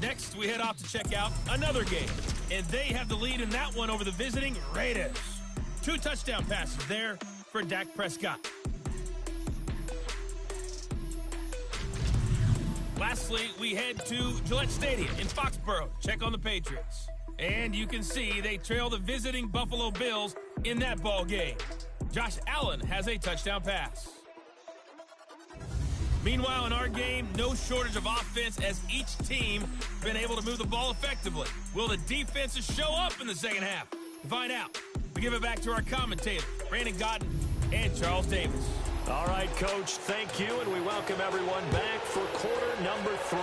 Next, we head off to check out another game. And they have the lead in that one over the visiting Raiders. 2 touchdown passes there for Dak Prescott. Lastly, we head to Gillette Stadium in Foxborough. Check on the Patriots. And you can see they trail the visiting Buffalo Bills in that ball game. Josh Allen has a touchdown pass. Meanwhile, in our game, no shortage of offense as each team been able to move the ball effectively. Will the defenses show up in the second half? To find out, we give it back to our commentators, Brandon Godden and Charles Davis. All right, Coach, thank you, and we welcome everyone back for quarter number 3.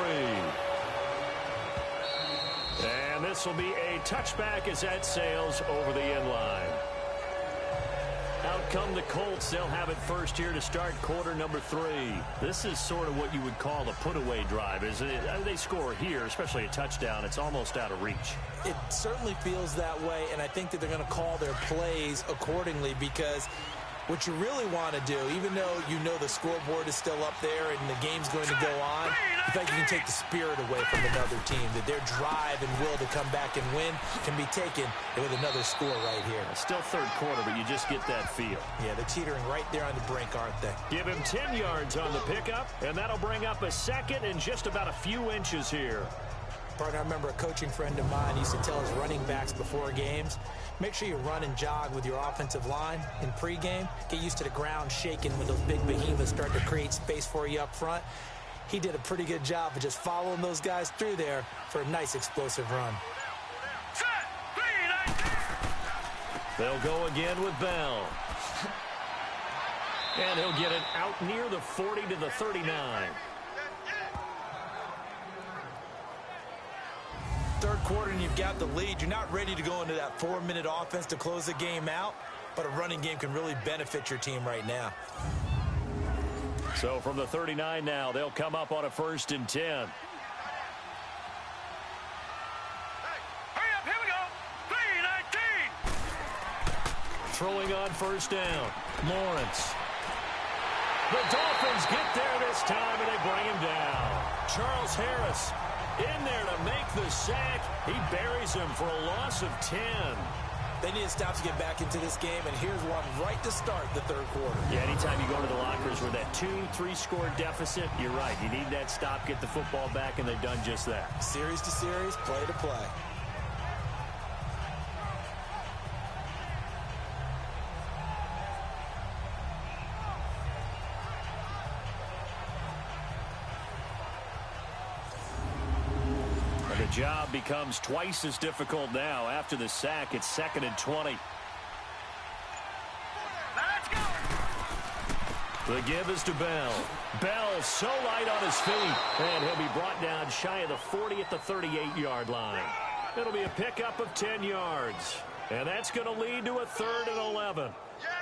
And this will be a touchback as that sails over the end line. Out come the Colts. They'll have it first here to start quarter number 3. This is sort of what you would call a put-away drive, isn't it? They score here, especially a touchdown. It's almost out of reach. It certainly feels that way, and I think that they're going to call their plays accordingly because What you really want to do, even though you know the scoreboard is still up there and the game's going to go on, the fact you can take the spirit away from another team, that their drive and will to come back and win can be taken with another score right here. Still third quarter, but you just get that feel. Yeah, they're teetering right there on the brink, aren't they? Give him 10 yards on the pickup, and that'll bring up a second and just about a few inches here. Partner, I remember a coaching friend of mine used to tell his running backs before games, make sure you run and jog with your offensive line in pregame. Get used to the ground shaking when those big behemoths start to create space for you up front. He did a pretty good job of just following those guys through there for a nice explosive run. They'll go again with Bell. And he'll get it out near the 40 to the 39. Third quarter and you've got the lead. You're not ready to go into that 4-minute offense to close the game out, but a running game can really benefit your team right now. So from the 39 now, they'll come up on a 1st and 10. Hurry up, here we go. 3-19. Throwing on 1st down. Lawrence. The Dolphins get there this time, and they bring him down. Charles Harris in there to make the sack. He buries him for a loss of 10. They need to stop to get back into this game, and here's one right to start the third quarter. Yeah, anytime you go to the lockers with that 2-3 score deficit, you're right. You need that stop, get the football back, and they've done just that. Series to series, play to play. The job becomes twice as difficult now. After the sack, it's 2nd and 20. Let's go. The give is to Bell. Bell so light on his feet. And he'll be brought down shy of the 40 at the 38-yard line. It'll be a pickup of 10 yards. And that's going to lead to a 3rd and 11.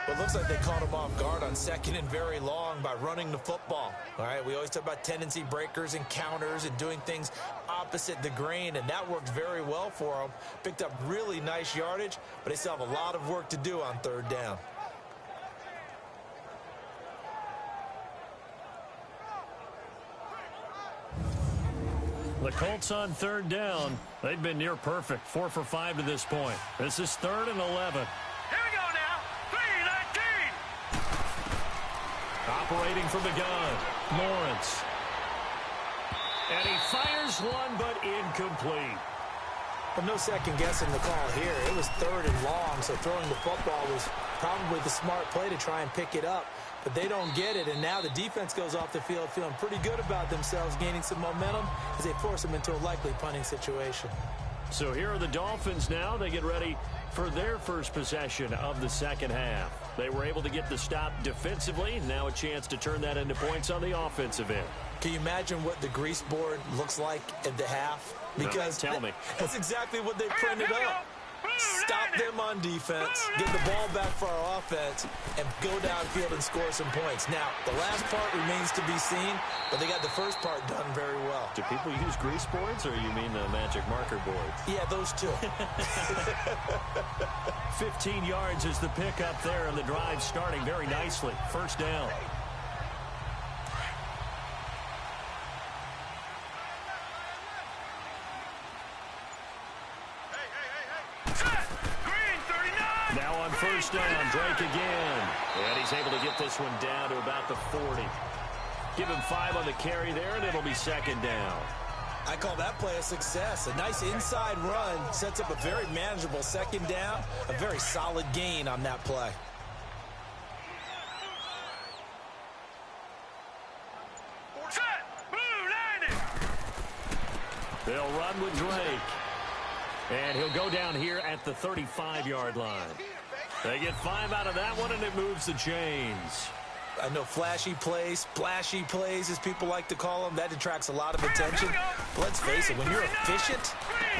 Well, it looks like they caught him off guard on 2nd and very long by running the football. All right, we always talk about tendency breakers and counters and doing things opposite the grain, and that worked very well for them. Picked up really nice yardage, but they still have a lot of work to do on 3rd down. The Colts on 3rd down. They've been near perfect. 4 for 5 to this point. This is 3rd and 11. Here we go now. 3-19. Operating from the gun, Lawrence. And he fires one, but incomplete. But no second guessing the call here. It was 3rd and long, so throwing the football was probably the smart play to try and pick it up. But they don't get it, and now the defense goes off the field feeling pretty good about themselves, gaining some momentum as they force them into a likely punting situation. So here are the Dolphins now. They get ready for their first possession of the second half. They were able to get the stop defensively. Now a chance to turn that into points on the offensive end. Can you imagine what the grease board looks like at the half? Because tell me. That's exactly what they printed up. Stop them on defense, get the ball back for our offense, and go downfield and score some points. Now, the last part remains to be seen, but they got the first part done very well. Do people use grease boards, or you mean the magic marker boards? Yeah, those two. 15 yards is the pickup there, and the drive starting very nicely. 1st down. Now on 1st down, Drake again. And he's able to get this one down to about the 40. Give him 5 on the carry there, and it'll be 2nd down. I call that play a success. A nice inside run sets up a very manageable 2nd down. A very solid gain on that play. They'll run with Drake. And he'll go down here at the 35-yard line. They get 5 out of that one, and it moves the chains. I know flashy plays, splashy plays, as people like to call them, that attracts a lot of attention. But let's face it, when you're efficient,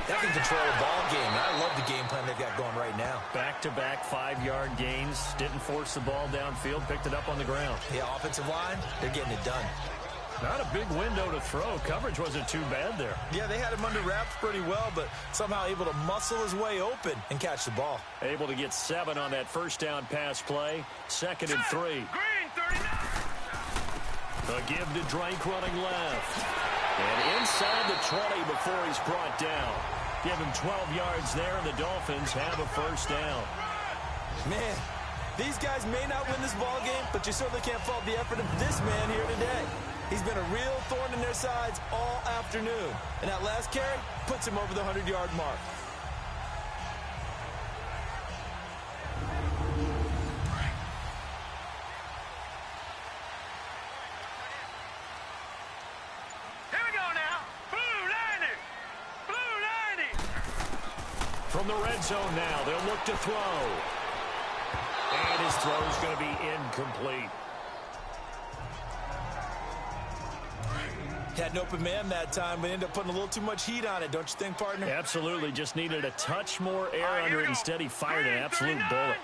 that can control a ball game. And I love the game plan they've got going right now. Back-to-back 5-yard gains. Didn't force the ball downfield, picked it up on the ground. Yeah, offensive line, they're getting it done. Not a big window to throw. Coverage wasn't too bad there. Yeah, they had him under wraps pretty well, but somehow able to muscle his way open and catch the ball. Able to get 7 on that first down pass play. 2nd and 3. Green 39. A give to Drake running left. And inside the 20 before he's brought down. Give him 12 yards there, and the Dolphins have a first down. Man, these guys may not win this ball game, but you certainly can't fault the effort of this man here today. He's been a real thorn in their sides all afternoon. And that last carry puts him over the 100-yard mark. Here we go now. Blue 90. Blue 90. From the red zone now, they'll look to throw. And his throw is going to be incomplete. Had an open man that time, but ended up putting a little too much heat on it, don't you think, partner? Absolutely. Just needed a touch more air under it. Instead, he fired an absolute bullet.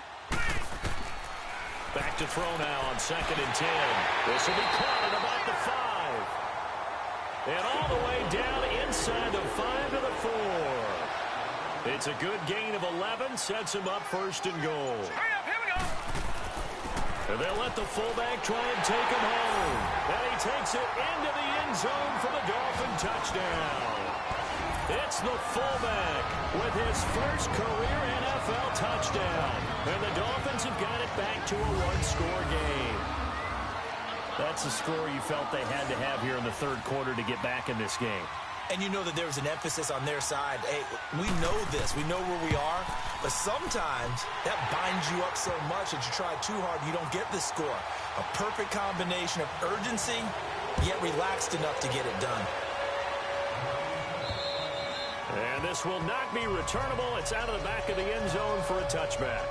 Back to throw now on 2nd and 10. This will be caught at about the 5. And all the way down inside the 5 to the 4. It's a good gain of 11. Sets him up 1st and goal. Hurry up, here we go. And they'll let the fullback try and take him home. And he takes it into the end zone for the Dolphin touchdown. It's the fullback with his first career NFL touchdown. And the Dolphins have got it back to a one-score game. That's a score you felt they had to have here in the 3rd quarter to get back in this game. And you know that there was an emphasis on their side. Hey, we know this. We know where we are. But sometimes that binds you up so much that you try too hard, you don't get the score. A perfect combination of urgency, yet relaxed enough to get it done. And this will not be returnable. It's out of the back of the end zone for a touchback.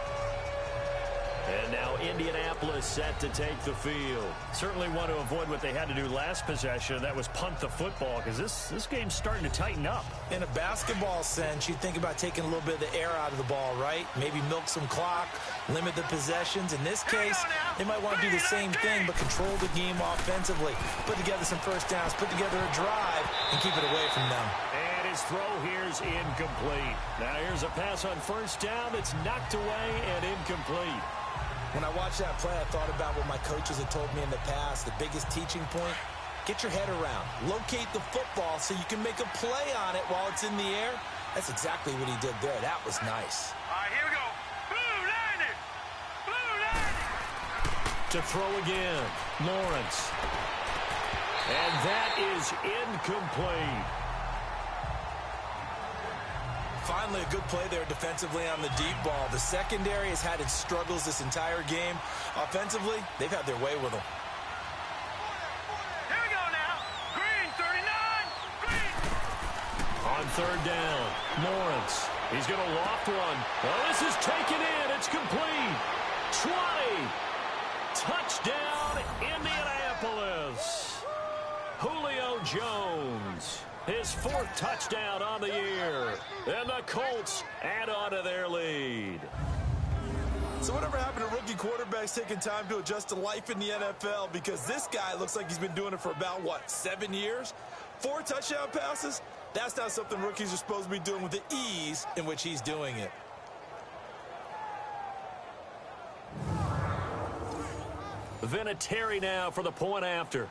And now Indianapolis set to take the field. Certainly want to avoid what they had to do last possession. That was punt the football, because this game's starting to tighten up. In a basketball sense, you think about taking a little bit of the air out of the ball, right? Maybe milk some clock, limit the possessions. In this case, they might want to do the same thing, but control the game offensively. Put together some first downs, put together a drive, and keep it away from them. And his throw here's incomplete. Now here's a pass on first down that's knocked away and incomplete. When I watched that play, I thought about what my coaches had told me in the past. The biggest teaching point, get your head around. Locate the football so you can make a play on it while it's in the air. That's exactly what he did there. That was nice. All right, here we go. Blue 90. Blue 90. To throw again, Lawrence. And that is incomplete. Finally, a good play there defensively on the deep ball. The secondary has had its struggles this entire game. Offensively, they've had their way with them. Here we go now. Green 39. Green. On 3rd down, Lawrence. He's going to loft one. Well, this is taken in. It's complete. 20. Touchdown, Indianapolis. Julio Jones. His 4th touchdown on the year. And the Colts add on to their lead. So whatever happened to rookie quarterbacks taking time to adjust to life in the NFL? Because this guy looks like he's been doing it for about, 7 years? 4 touchdown passes? That's not something rookies are supposed to be doing with the ease in which he's doing it. Vinatieri now for the point after.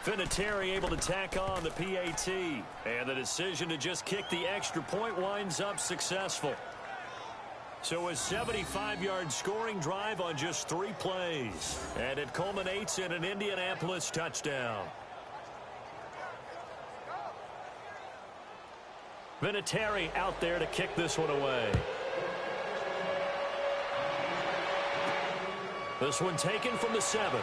Vinatieri able to tack on the PAT. And the decision to just kick the extra point winds up successful. So a 75-yard scoring drive on just 3 plays. And it culminates in an Indianapolis touchdown. Vinatieri out there to kick this one away. This one taken from the 7.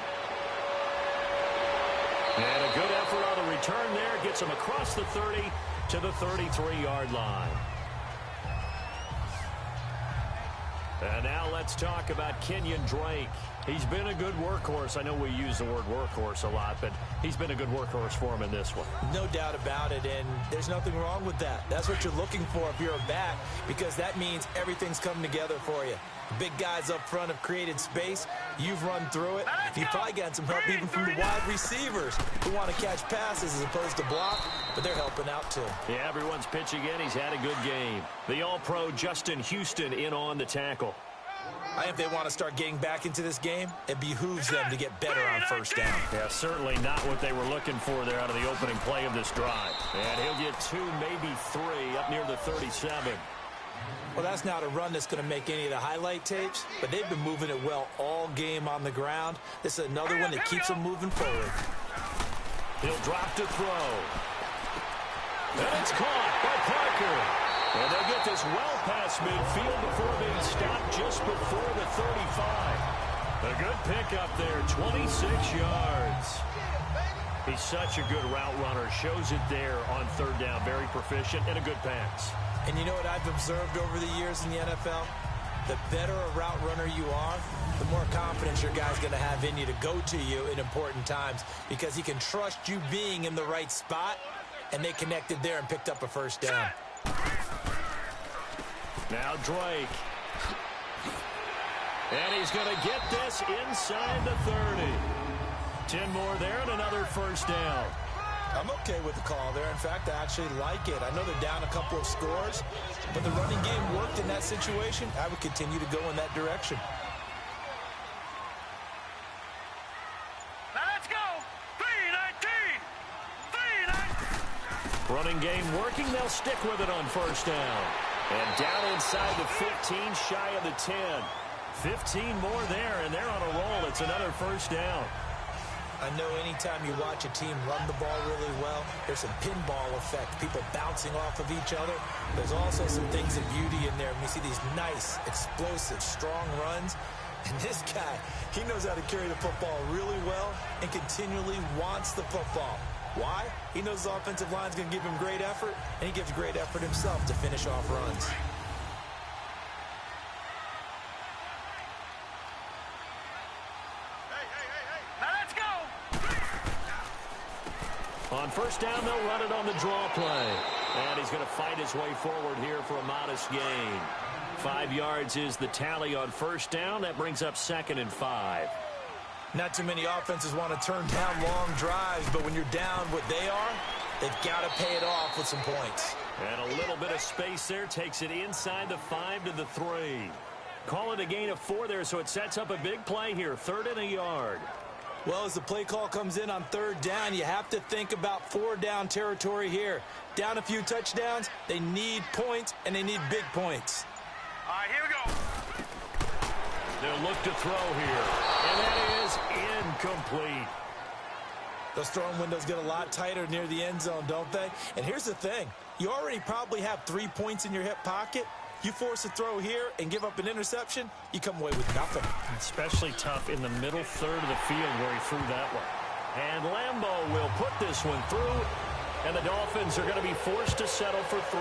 And a good effort on the return there. Gets him across the 30 to the 33-yard line. And now let's talk about Kenyon Drake. He's been a good workhorse. I know we use the word workhorse a lot, but he's been a good workhorse for him in this one. No doubt about it, and there's nothing wrong with that. That's what you're looking for if you're a back, because that means everything's coming together for you. Big guys up front have created space. You've run through it. You've probably gotten some help even from the wide receivers who want to catch passes as opposed to block, but they're helping out too. Yeah, everyone's pitching in. He's had a good game. The All-Pro Justin Houston in on the tackle. I think if they want to start getting back into this game, it behooves them to get better on first down. Yeah, certainly not what they were looking for there out of the opening play of this drive. And he'll get 2, maybe 3 up near the 37. Well, that's not a run that's going to make any of the highlight tapes, but they've been moving it well all game on the ground. This is another one that keeps them moving forward. He'll drop to throw. And it's caught by Parker. And they'll get this well past midfield before being stopped just before the 35. A good pickup there, 26 yards. He's such a good route runner. Shows it there on third down. Very proficient and a good pass. And you know what I've observed over the years in the NFL? The better a route runner you are, the more confidence your guy's going to have in you to go to you in important times because he can trust you being in the right spot, and they connected there and picked up a first down. Now Drake. And he's going to get this inside the 30. 10 more there and another first down. I'm okay with the call there. In fact, I actually like it. I know they're down a couple of scores, but the running game worked in that situation. I would continue to go in that direction. Now let's go. 3-19. 3-19. Running game working. They'll stick with it on first down. And down inside the 15, shy of the 10. 15 more there, and they're on a roll. It's another first down. I know anytime you watch a team run the ball really well, there's some pinball effect, people bouncing off of each other. There's also some things of beauty in there. And you see these nice, explosive, strong runs. And this guy, he knows how to carry the football really well and continually wants the football. Why? He knows the offensive line's going to give him great effort, and he gives great effort himself to finish off runs. On first down, they'll run it on the draw play. And he's going to fight his way forward here for a modest gain. 5 yards is the tally on first down. That brings up 2nd and 5. Not too many offenses want to turn down long drives, but when you're down what they are, they've got to pay it off with some points. And a little bit of space there takes it inside the 5 to the 3. Call it a gain of 4 there, so it sets up a big play here. 3rd and a yard. Well, as the play call comes in on 3rd down, you have to think about 4-down territory here. Down a few touchdowns, they need points, and they need big points. All right, here we go. They'll look to throw here. And that is incomplete. Those throwing windows get a lot tighter near the end zone, don't they? And here's the thing. You already probably have 3 points in your hip pocket. You force a throw here and give up an interception, you come away with nothing. Especially tough in the middle third of the field where he threw that one. And Lambeau will put this one through, and the Dolphins are going to be forced to settle for 3.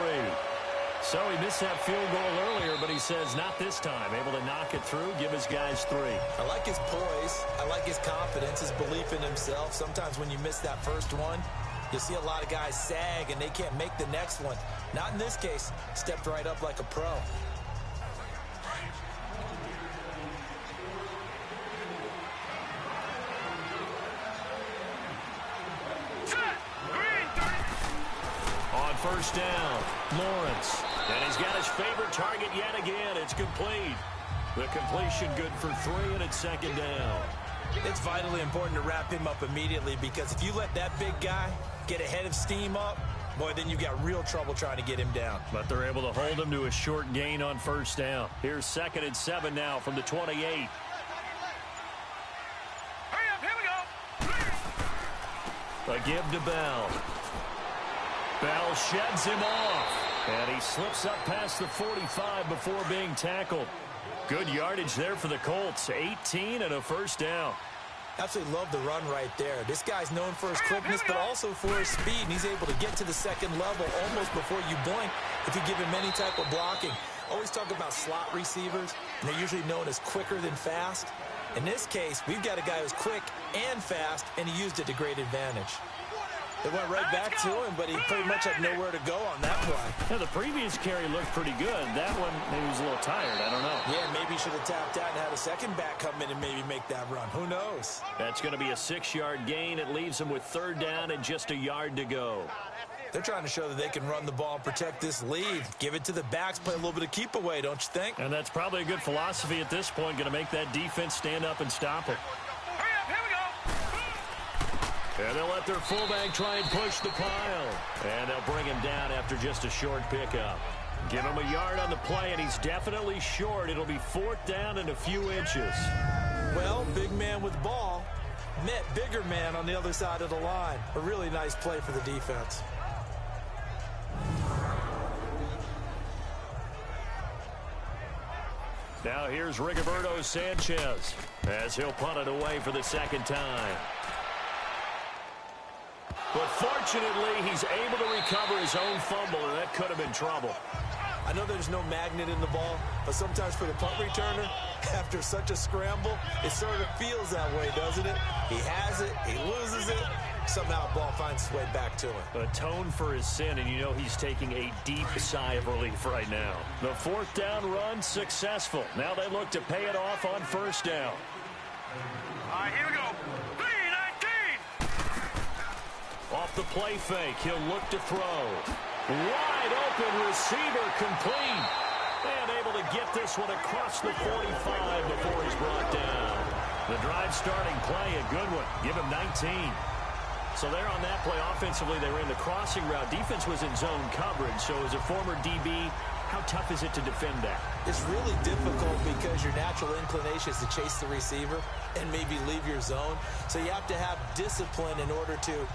So he missed that field goal earlier, but he says not this time. Able to knock it through, give his guys 3. I like his poise. I like his confidence, his belief in himself. Sometimes when you miss that first one, you'll see a lot of guys sag and they can't make the next one. Not in this case. Stepped right up like a pro. On first down, Lawrence. And he's got his favorite target yet again. It's complete. The completion good for 3, and it's 2nd down. It's vitally important to wrap him up immediately because if you let that big guy get ahead of steam up, boy, then you've got real trouble trying to get him down. But they're able to hold him to a short gain on first down. Here's 2nd and 7 now from the 28. Hurry up, here we go. A give to Bell. Bell sheds him off. And he slips up past the 45 before being tackled. Good yardage there for the Colts. 18 and a first down. Absolutely love the run right there. This guy's known for his quickness, but also for his speed. And he's able to get to the 2nd level almost before you blink if you give him any type of blocking. Always talk about slot receivers, and they're usually known as quicker than fast. In this case, we've got a guy who's quick and fast, and he used it to great advantage. It went right back to him, but he pretty much had nowhere to go on that play. Yeah, the previous carry looked pretty good. That one, maybe he was a little tired. I don't know. Yeah, maybe he should have tapped out and had a second back come in and maybe make that run. Who knows? That's going to be a 6-yard gain. It leaves him with 3rd down and just a yard to go. They're trying to show that they can run the ball and protect this lead. Give it to the backs, play a little bit of keep away, don't you think? And that's probably a good philosophy at this point, going to make that defense stand up and stop him. Hurry up, here we go. And they'll let their fullback try and push the pile. And they'll bring him down after just a short pickup. Give him a yard on the play, and he's definitely short. It'll be 4th down and a few inches. Well, big man with ball met bigger man on the other side of the line. A really nice play for the defense. Now here's Rigoberto Sanchez as he'll punt it away for the 2nd time. But fortunately, he's able to recover his own fumble, and that could have been trouble. I know there's no magnet in the ball, but sometimes for the punt returner, after such a scramble, it sort of feels that way, doesn't it? He has it, he loses it, somehow the ball finds its way back to him. Atone for his sin, and you know he's taking a deep sigh of relief right now. The 4th down run successful. Now they look to pay it off on 1st down. All right, here we go. 3-19. Off the play fake, he'll look to throw. Wide open receiver complete. And able to get this one across the 45 before he's brought down. The drive starting play, a good one. Give him 19. So there on that play, offensively, they ran the crossing route. Defense was in zone coverage. So as a former DB, how tough is it to defend that? It's really difficult because your natural inclination is to chase the receiver and maybe leave your zone. So you have to have discipline in order to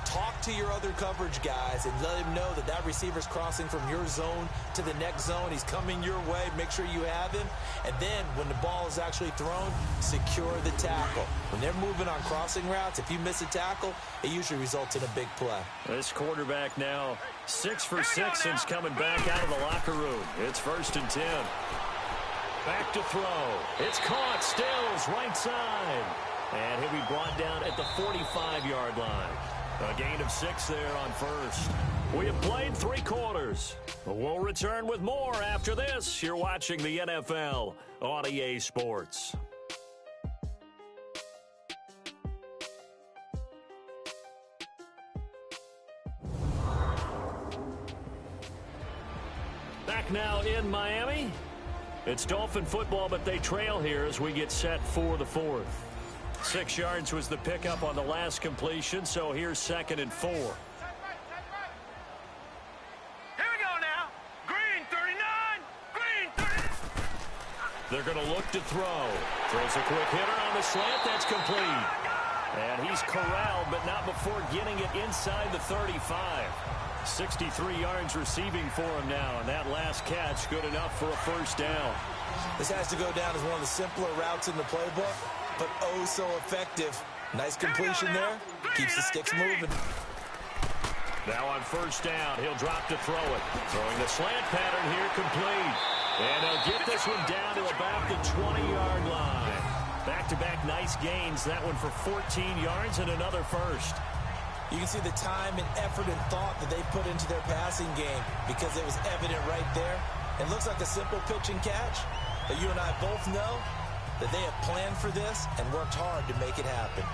talk to your other coverage guys and let him know that that receiver's crossing from your zone to the next zone. He's coming your way. Make sure you have him. And then when the ball is actually thrown, secure the tackle. When they're moving on crossing routes, if you miss a tackle, it usually results in a big play. This quarterback now 6 for 6 since coming back out of the locker room. It's 1st and 10. Back to throw. It's caught. Stills right side. And he'll be brought down at the 45-yard line. A gain of 6 there on 1st. We have played 3 quarters. We'll return with more after this. You're watching the NFL on EA Sports. Back now in Miami. It's Dolphin football, but they trail here as we get set for the 4th. 6 yards was the pickup on the last completion, so here's 2nd and 4. Here we go now. Green 39. Green 39. They're going to look to throw. Throws a quick hitter on the slant. That's complete. And he's corralled, but not before getting it inside the 35. 63 yards receiving for him now, and that last catch good enough for a 1st down. This has to go down as one of the simpler routes in the playbook, but oh so effective. Nice completion there. Keeps the sticks moving. Now on 1st down, he'll drop to throw it. Throwing the slant pattern here complete. And he'll get this one down to about the 20-yard line. Back-to-back nice gains. That one for 14 yards and another 1st. You can see the time and effort and thought that they put into their passing game because it was evident right there. It looks like a simple pitch and catch, but you and I both know that they have planned for this and worked hard to make it happen.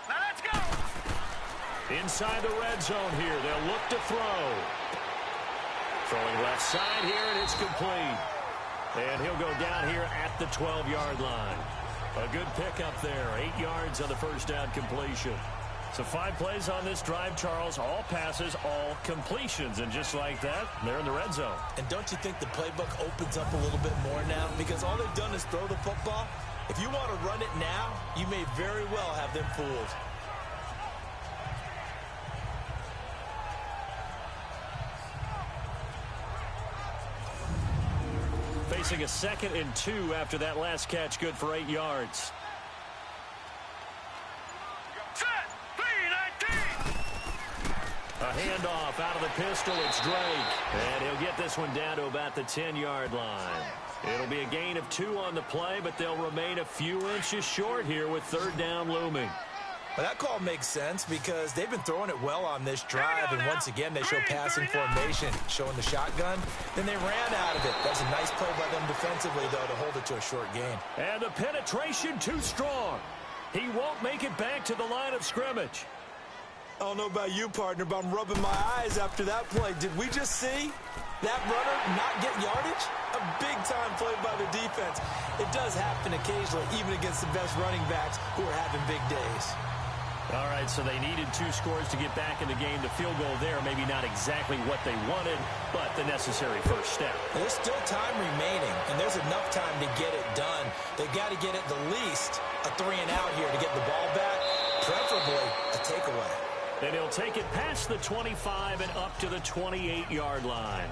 Now let's go. Inside the red zone here, they'll look to throw. Throwing left side here, and it's complete. And he'll go down here at the 12-yard line. A good pickup there, 8 yards on the 1st down completion. So 5 plays on this drive, Charles. All passes, all completions. And just like that, they're in the red zone. And don't you think the playbook opens up a little bit more now? Because all they've done is throw the football. If you want to run it now, you may very well have them fooled. Facing a 2nd and 2 after that last catch, good for 8 yards. Set. 3-19. A handoff out of the pistol. It's Drake. And he'll get this one down to about the 10-yard line. It'll be a gain of 2 on the play, but they'll remain a few inches short here with third down looming. Well, that call makes sense because they've been throwing it well on this drive, and once again they show passing formation, showing the shotgun. Then they ran out of it. That was a nice play by them defensively, though, to hold it to a short gain. And the penetration too strong. He won't make it back to the line of scrimmage. I don't know about you, partner, but I'm rubbing my eyes after that play. Did we just see that runner not get yardage? A big-time play by the defense. It does happen occasionally, even against the best running backs who are having big days. All right, so they needed 2 scores to get back in the game. The field goal there, maybe not exactly what they wanted, but the necessary first step. There's still time remaining, and there's enough time to get it done. They've got to get at the least a 3-and-out here to get the ball back, preferably a takeaway. And he'll take it past the 25 and up to the 28-yard line.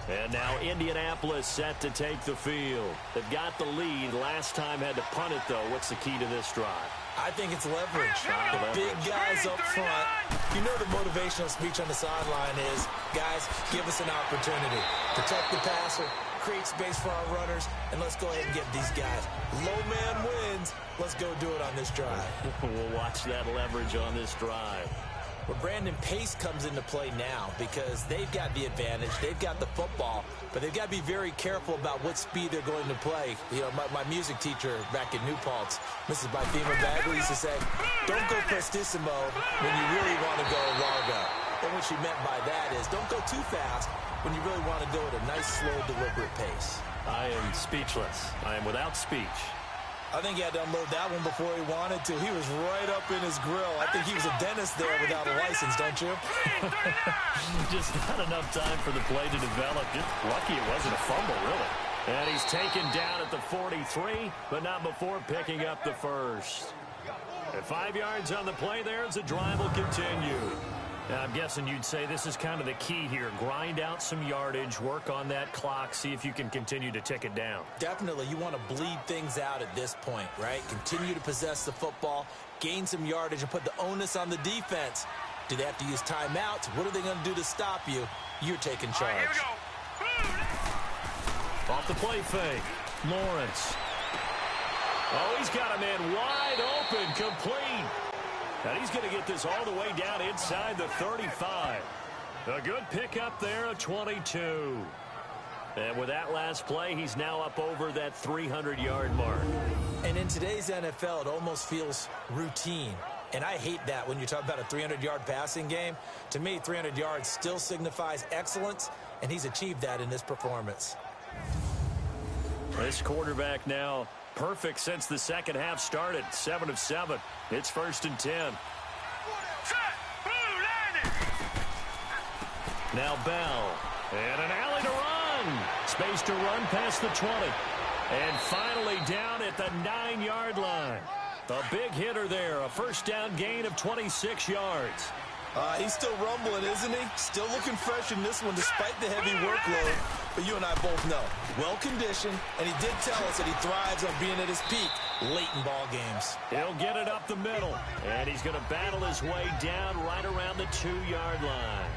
And now Indianapolis set to take the field. They've got the lead. Last time had to punt it, though. What's the key to this drive? I think it's leverage. The big guys up front. You know the motivational speech on the sideline is, guys, give us an opportunity. Protect the passer, create space for our runners, and let's go ahead and get these guys. Low man wins. Let's go do it on this drive. We'll watch that leverage on this drive. Well, Brandon, pace comes into play now because they've got the advantage. They've got the football, but they've got to be very careful about what speed they're going to play. You know, my music teacher back in New Paltz, Mrs. Bythema Bagley, used to say, don't go prestissimo when you really want to go largo. And what she meant by that is don't go too fast when you really want to go at a nice, slow, deliberate pace. I am speechless. I am without speech. I think he had to unload that one before he wanted to. He was right up in his grill. I think he was a dentist there without a license, don't you? Just not enough time for the play to develop. Just lucky it wasn't a fumble, really. And he's taken down at the 43, but not before picking up the first. At 5 yards on the play there as the drive will continue. Now, I'm guessing you'd say this is kind of the key here. Grind out some yardage, work on that clock, see if you can continue to tick it down. Definitely. You want to bleed things out at this point, right? Continue to possess the football, gain some yardage, and put the onus on the defense. Do they have to use timeouts? What are they going to do to stop you? You're taking charge. Here we go. Off the play fake. Lawrence. Oh, he's got a man wide open, complete. And he's going to get this all the way down inside the 35. A good pickup there, a 22. And with that last play, he's now up over that 300-yard mark. And in today's NFL, it almost feels routine. And I hate that when you talk about a 300-yard passing game. To me, 300 yards still signifies excellence, and he's achieved that in this performance. This quarterback now perfect since the second half started. 7 of 7. It's 1st and 10. Now Bell. And an alley to run. Space to run past the 20. And finally down at the 9-yard line. A big hitter there. A first down gain of 26 yards. He's still rumbling, isn't he? Still looking fresh in this one despite the heavy workload. But you and I both know, well-conditioned, and he did tell us that he thrives on being at his peak late in ball games. He'll get it up the middle, and he's going to battle his way down right around the 2-yard line.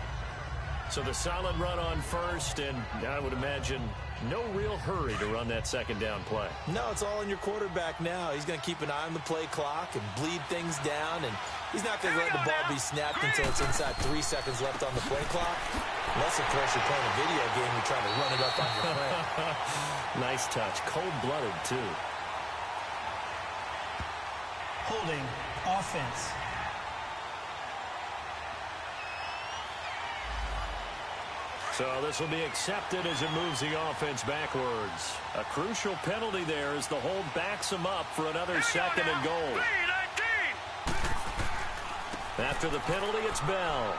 So the solid run on first, and I would imagine no real hurry to run that second down play. No, it's all in your quarterback now. He's going to keep an eye on the play clock and bleed things down, and he's not going to let the ball be snapped until it's inside 3 seconds left on the play clock. Unless, of course, you're playing a video game, you're trying to run it up on your friend. Nice touch. Cold-blooded, too. Holding offense. So this will be accepted as it moves the offense backwards. A crucial penalty there as the hold backs him up for another second and goal. After the penalty, it's Bell.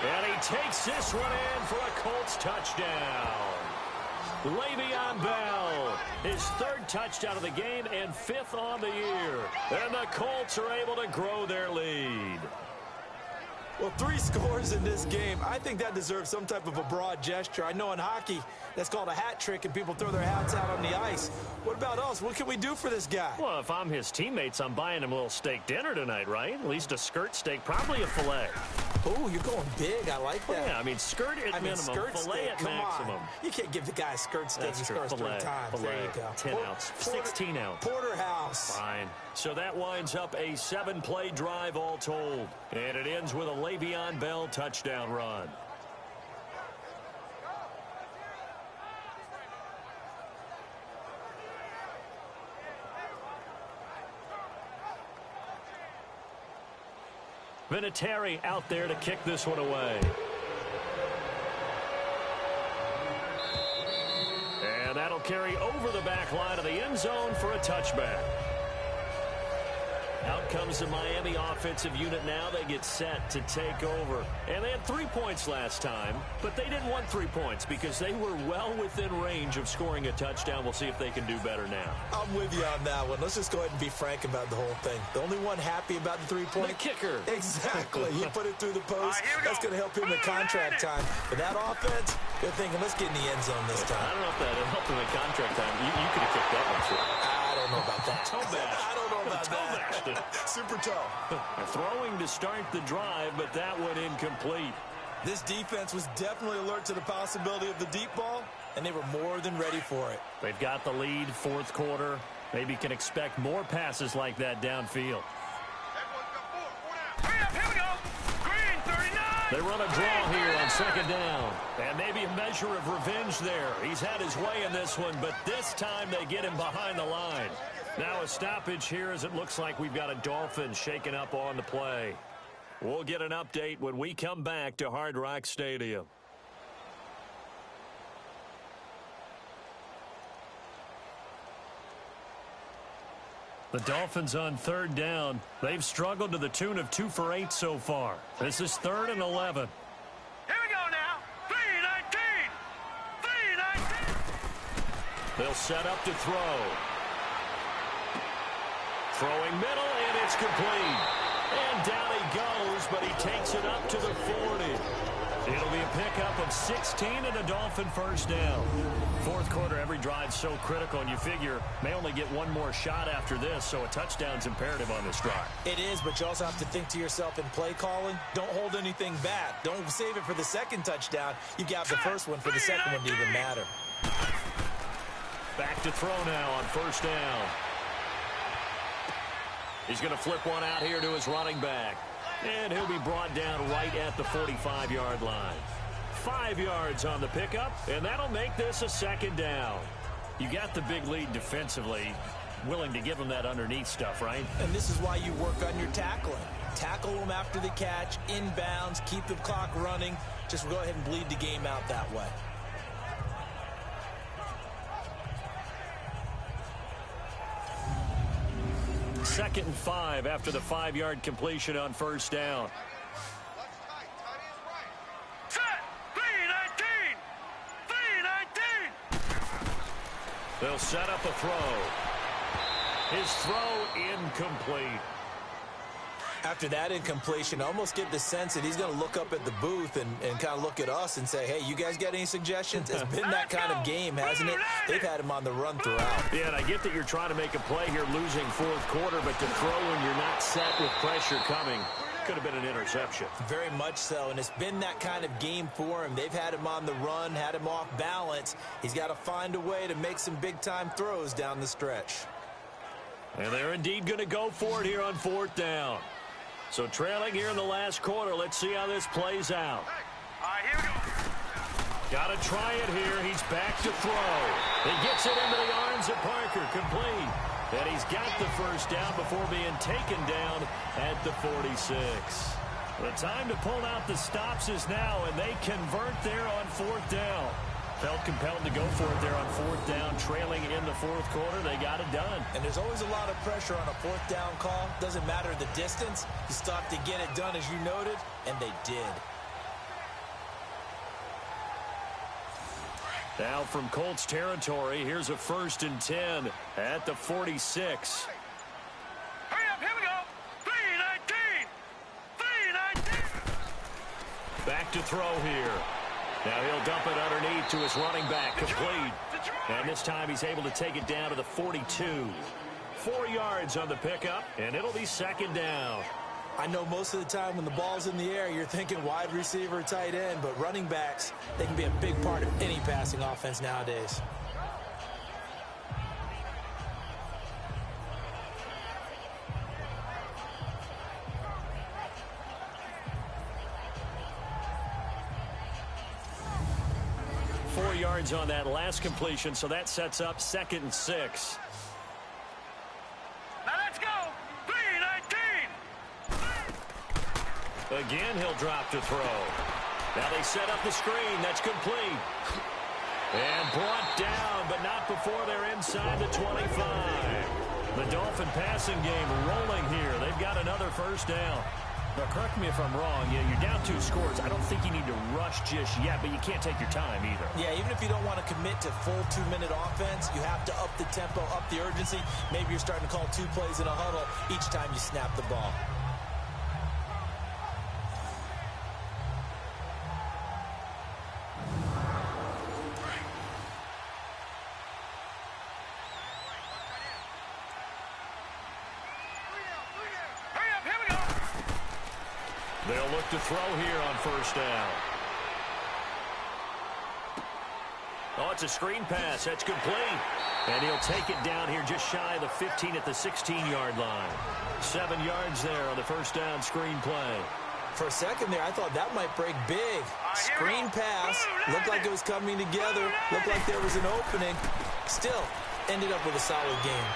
And he takes this one in for a Colts touchdown. Le'Veon Bell, his 3rd touchdown of the game and 5th on the year. And the Colts are able to grow their lead. Well, 3 scores in this game, I think that deserves some type of a broad gesture. I know in hockey, that's called a hat trick, and people throw their hats out on the ice. What about us? What can we do for this guy? Well, if I'm his teammates, I'm buying him a little steak dinner tonight, right? At least a skirt steak, probably a filet. Oh, you're going big. I like that. Yeah, I mean, skirt at minimum, skirt filet steak, at maximum. You can't give the guy a skirt steak. That's He true. scores 3 Filet, times. There you go. 10 ounce, 16 ounce. Porterhouse. Fine. So that winds up a 7-play drive all told. And it ends with a Le'Veon Bell touchdown run. Vinatieri out there to kick this one away. And that'll carry over the back line of the end zone for a touchback. Out comes the Miami offensive unit now. They get set to take over. And they had 3 points last time, but they didn't want 3 points because they were well within range of scoring a touchdown. We'll see if they can do better now. I'm with you on that one. Let's just go ahead and be frank about the whole thing. The only one happy about the 3-point. The kicker. Exactly. He put it through the post. That's going to help him in contract time. But that offense, they're thinking, let's get in the end zone this time. I don't know if that helped him in contract time. You could have kicked that one, too. I don't know about that. Toe bash. I don't know about that. Super toe. Throwing to start the drive, but that one incomplete. This defense was definitely alert to the possibility of the deep ball, and they were more than ready for it. They've got the lead, 4th quarter. Maybe can expect more passes like that downfield. Here we go. Green 39. They run a draw here on 2nd down. And maybe a measure of revenge there. He's had his way in this one, but this time they get him behind the line. Now a stoppage here as it looks like we've got a Dolphins shaking up on the play. We'll get an update when we come back to Hard Rock Stadium. The Dolphins on 3rd down. They've struggled to the tune of 2 for 8 so far. This is 3rd and 11. Here we go now. 3-19. 3-19. They'll set up to throw. Throwing middle, and it's complete. And down he goes, but he takes it up to the 40. It'll be a pickup of 16 and a Dolphin 1st down. 4th quarter, every drive's so critical, and you figure may only get one more shot after this, so a touchdown's imperative on this drive. It is, but you also have to think to yourself in play calling, don't hold anything back. Don't save it for the 2nd touchdown. You got the 1st one for the 2nd one to even matter. Back to throw now on 1st down. He's going to flip one out here to his running back. And he'll be brought down right at the 45-yard line. 5 yards on the pickup, and that'll make this a 2nd down. You got the big lead defensively. Willing to give him that underneath stuff, right? And this is why you work on your tackling. Tackle them after the catch, inbounds, keep the clock running. Just go ahead and bleed the game out that way. Second and 5 after the 5-yard completion on 1st down. Set. 3-19. 3-19. They'll set up a throw. His throw incomplete. After that incompletion, I almost get the sense that he's going to look up at the booth and kind of look at us and say, hey, you guys got any suggestions? It's been that kind of game, hasn't it? They've had him on the run throughout. Yeah, and I get that you're trying to make a play here losing 4th quarter, but to throw when you're not set with pressure coming could have been an interception. Very much so, and it's been that kind of game for him. They've had him on the run, had him off balance. He's got to find a way to make some big-time throws down the stretch. And they're indeed going to go for it here on 4th down. So trailing here in the last quarter. Let's see how this plays out. All right, here we go. Got to try it here. He's back to throw. He gets it into the arms of Parker. Complete. And he's got the 1st down before being taken down at the 46. The time to pull out the stops is now, and they convert there on 4th down. Felt compelled to go for it there on 4th down, trailing in the 4th quarter. They got it done. And there's always a lot of pressure on a 4th down call. Doesn't matter the distance. You stop to get it done, as you noted, and they did. Now from Colts territory, here's a 1st and 10 at the 46. Hurry up, here we go. 3-19. 3-19. to throw here. Now he'll dump it underneath to his running back, complete. And this time he's able to take it down to the 42. 4 yards on the pickup, and it'll be second down. I know most of the time when the ball's in the air, you're thinking wide receiver, tight end, but running backs, they can be a big part of any passing offense nowadays. Yards on that last completion, so that sets up 2nd and 6. Now let's go. 3-19. Again, he'll drop to throw. Now they set up the screen. That's complete. And brought down, but not before they're inside the 25. The Dolphin passing game rolling here. They've got another first down. Now, correct me if I'm wrong. Yeah, you're down 2 scores. I don't think you need to rush just yet, but you can't take your time either. Yeah, even if you don't want to commit to full 2-minute offense, you have to up the tempo, up the urgency. Maybe you're starting to call 2 plays in a huddle each time you snap the ball. They'll look to throw here on first down. Oh, it's a screen pass. That's complete. And he'll take it down here just shy of the 15 at the 16-yard line. 7 yards there on the first down screen play. For a second there, I thought that might break big. Screen pass. Looked like it was coming together. Looked like there was an opening. Still, ended up with a solid game.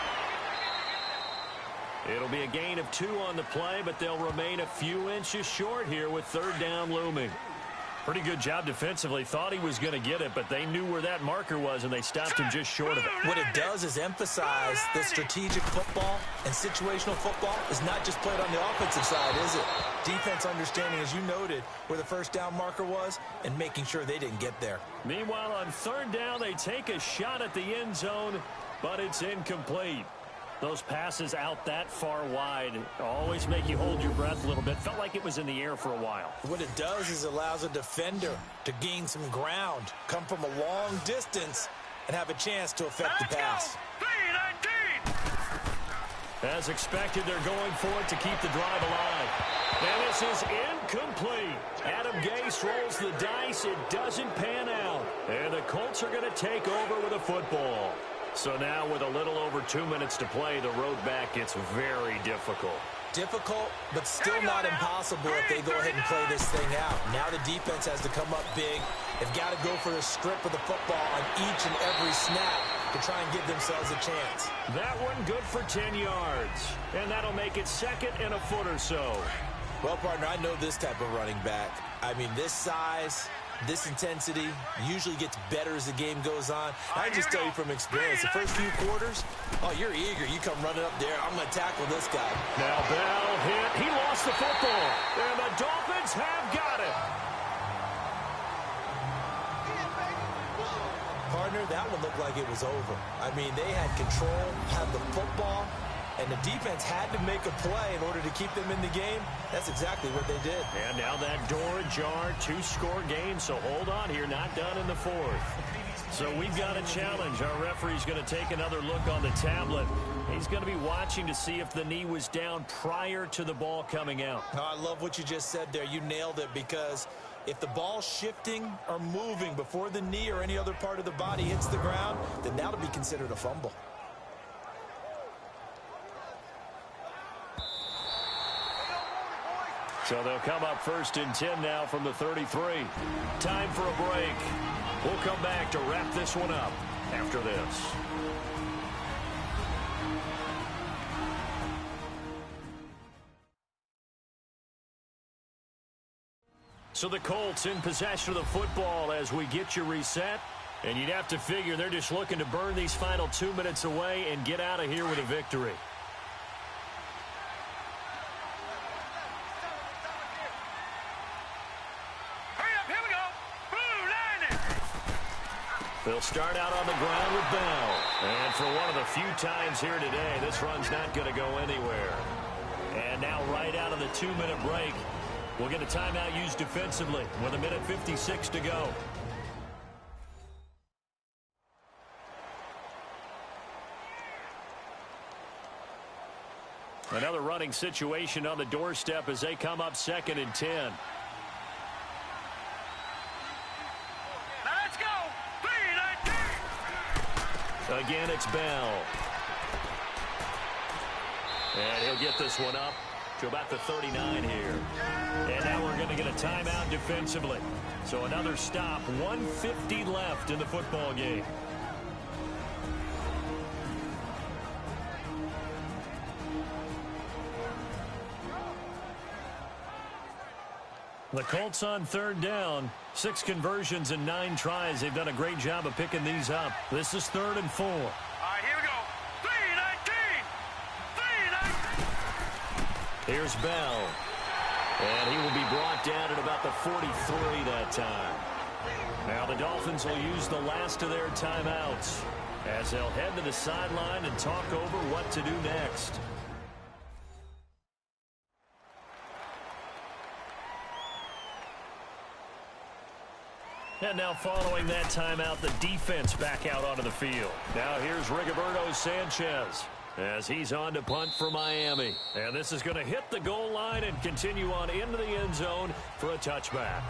It'll be a gain of 2 on the play, but they'll remain a few inches short here with 3rd down looming. Pretty good job defensively. Thought he was going to get it, but they knew where that marker was, and they stopped him just short of it. What it does is emphasize that strategic football and situational football is not just played on the offensive side, is it? Defense understanding, as you noted, where the first down marker was and making sure they didn't get there. Meanwhile, on 3rd down, they take a shot at the end zone, but it's incomplete. Those passes out that far wide always make you hold your breath a little bit. Felt like it was in the air for a while. What it does is allows a defender to gain some ground, come from a long distance, and have a chance to affect the pass. 3-19. As expected, they're going for it to keep the drive alive. And this is incomplete. Adam Gase rolls the dice. It doesn't pan out. And the Colts are going to take over with a football. So now with a little over 2 minutes to play, the road back gets very difficult. Difficult, but still not impossible if they go ahead and play this thing out. Now the defense has to come up big. They've got to go for a strip of the football on each and every snap to try and give themselves a chance. That one good for 10 yards. And that'll make it 2nd and a foot or so. Well, partner, I know this type of running back. I mean, this size, this intensity usually gets better as the game goes on. I can just tell you from experience, the first few quarters, oh, you're eager. You come running up there. I'm going to tackle this guy. Now Bell hit. He lost the football. And the Dolphins have got it. Partner, that one looked like it was over. I mean, they had control, had the football, and the defense had to make a play in order to keep them in the game. That's exactly what they did. And now that door ajar, 2-score game, so hold on here, not done in the 4th. So we've got a challenge. Our referee's going to take another look on the tablet. He's going to be watching to see if the knee was down prior to the ball coming out. Oh, I love what you just said there. You nailed it, because if the ball's shifting or moving before the knee or any other part of the body hits the ground, then that'll be considered a fumble. So they'll come up 1st and 10 now from the 33. Time for a break. We'll come back to wrap this one up after this. So the Colts in possession of the football as we get you reset. And you'd have to figure they're just looking to burn these final 2 minutes away and get out of here with a victory. They'll start out on the ground with Bell. And for one of the few times here today, this run's not going to go anywhere. And now right out of the 2-minute break, We'll get a timeout used defensively with 1:56 to go. Another running situation on the doorstep as they come up 2nd and 10. Now let's go. 3-19. Again, it's Bell. And he'll get this one up to about the 39 here. And now we're going to get a timeout defensively. So another stop. 1:50 left in the football game. The Colts on 3rd down. 6 conversions and 9 tries. They've done a great job of picking these up. This is 3rd and 4. All right, here we go. 3-19. 3-19. Here's Bell. And he will be brought down at about the 43 that time. Now the Dolphins will use the last of their timeouts as they'll head to the sideline and talk over what to do next. And now following that timeout, the defense back out onto the field. Now here's Rigoberto Sanchez as he's on to punt for Miami. And this is going to hit the goal line and continue on into the end zone for a touchback.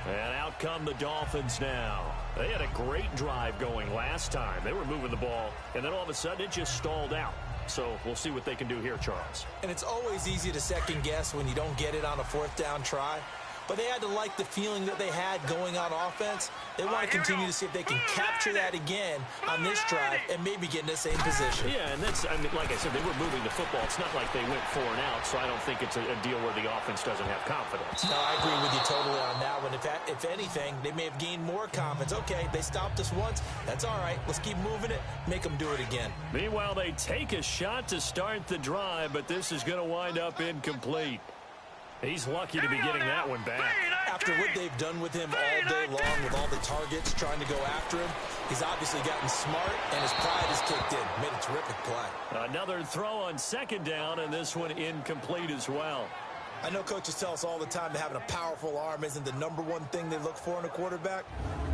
And out come the Dolphins now. They had a great drive going last time. They were moving the ball, and then all of a sudden it just stalled out. So we'll see what they can do here, Charles. And it's always easy to second guess when you don't get it on a 4th down try. But they had to like the feeling that they had going on offense. They want to continue to see if they can capture that again on this drive and maybe get in the same position. Yeah, and that's, I mean, like I said, they were moving the football. It's not like they went 4 and out, so I don't think it's a deal where the offense doesn't have confidence. No, I agree with you totally on that one. If anything, they may have gained more confidence. Okay, they stopped us once. That's all right. Let's keep moving it. Make them do it again. Meanwhile, they take a shot to start the drive, but this is going to wind up incomplete. He's lucky to be getting that one back. After what they've done with him all day long with all the targets trying to go after him, he's obviously gotten smart, and his pride has kicked in. Made a terrific play. Another throw on 2nd down, and this one incomplete as well. I know coaches tell us all the time that having a powerful arm isn't the #1 thing they look for in a quarterback.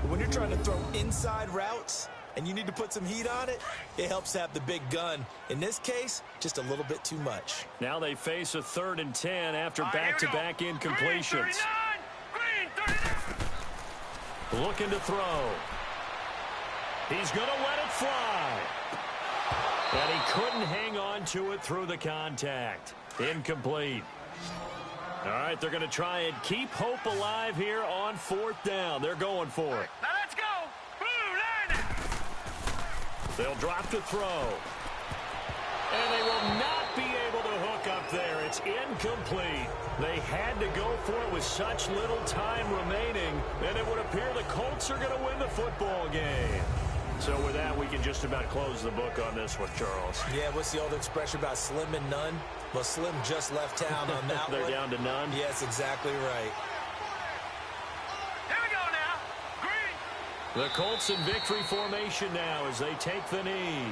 But when you're trying to throw inside routes and you need to put some heat on it, it helps to have the big gun. In this case, just a little bit too much. Now they face a 3rd and 10 after back-to-back incompletions. Looking to throw. He's going to let it fly. And he couldn't hang on to it through the contact. Incomplete. All right, they're going to try and keep hope alive here on 4th down. They're going for it. Now let's go. Blue line. They'll drop to throw. And they will not be able to hook up there. It's incomplete. They had to go for it with such little time remaining, and it would appear the Colts are going to win the football game. So with that, we can just about close the book on this one, Charles. Yeah, what's the old expression about slim and none? Well, Slim just left town on that They're one. down to none? Yes, exactly right. Here we go now. Green. The Colts in victory formation now as they take the knee.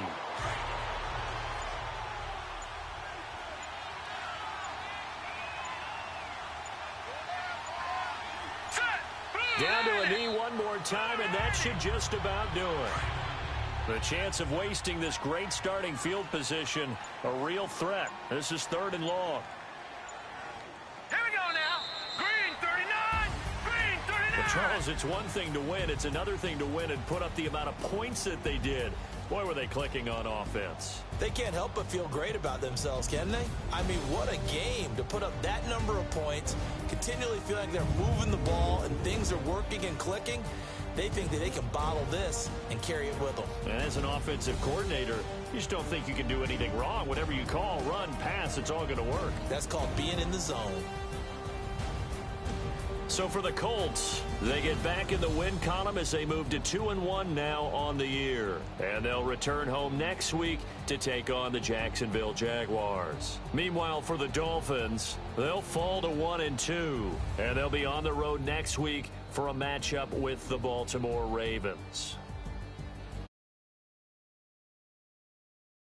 Down to a knee one more time, and that should just about do it. The chance of wasting this great starting field position, a real threat. This is 3rd and long. Here we go now. Green 39. Green 39. But Charles, it's one thing to win. It's another thing to win and put up the amount of points that they did. Boy, were they clicking on offense. They can't help but feel great about themselves, can they? I mean, what a game to put up that number of points, continually feel like they're moving the ball and things are working and clicking. They think that they can bottle this and carry it with them. And as an offensive coordinator, you just don't think you can do anything wrong. Whatever you call, run, pass, it's all going to work. That's called being in the zone. So for the Colts, they get back in the win column as they move to 2-1 now on the year. And they'll return home next week to take on the Jacksonville Jaguars. Meanwhile, for the Dolphins, they'll fall to 1-2. And they'll be on the road next week for a matchup with the Baltimore Ravens.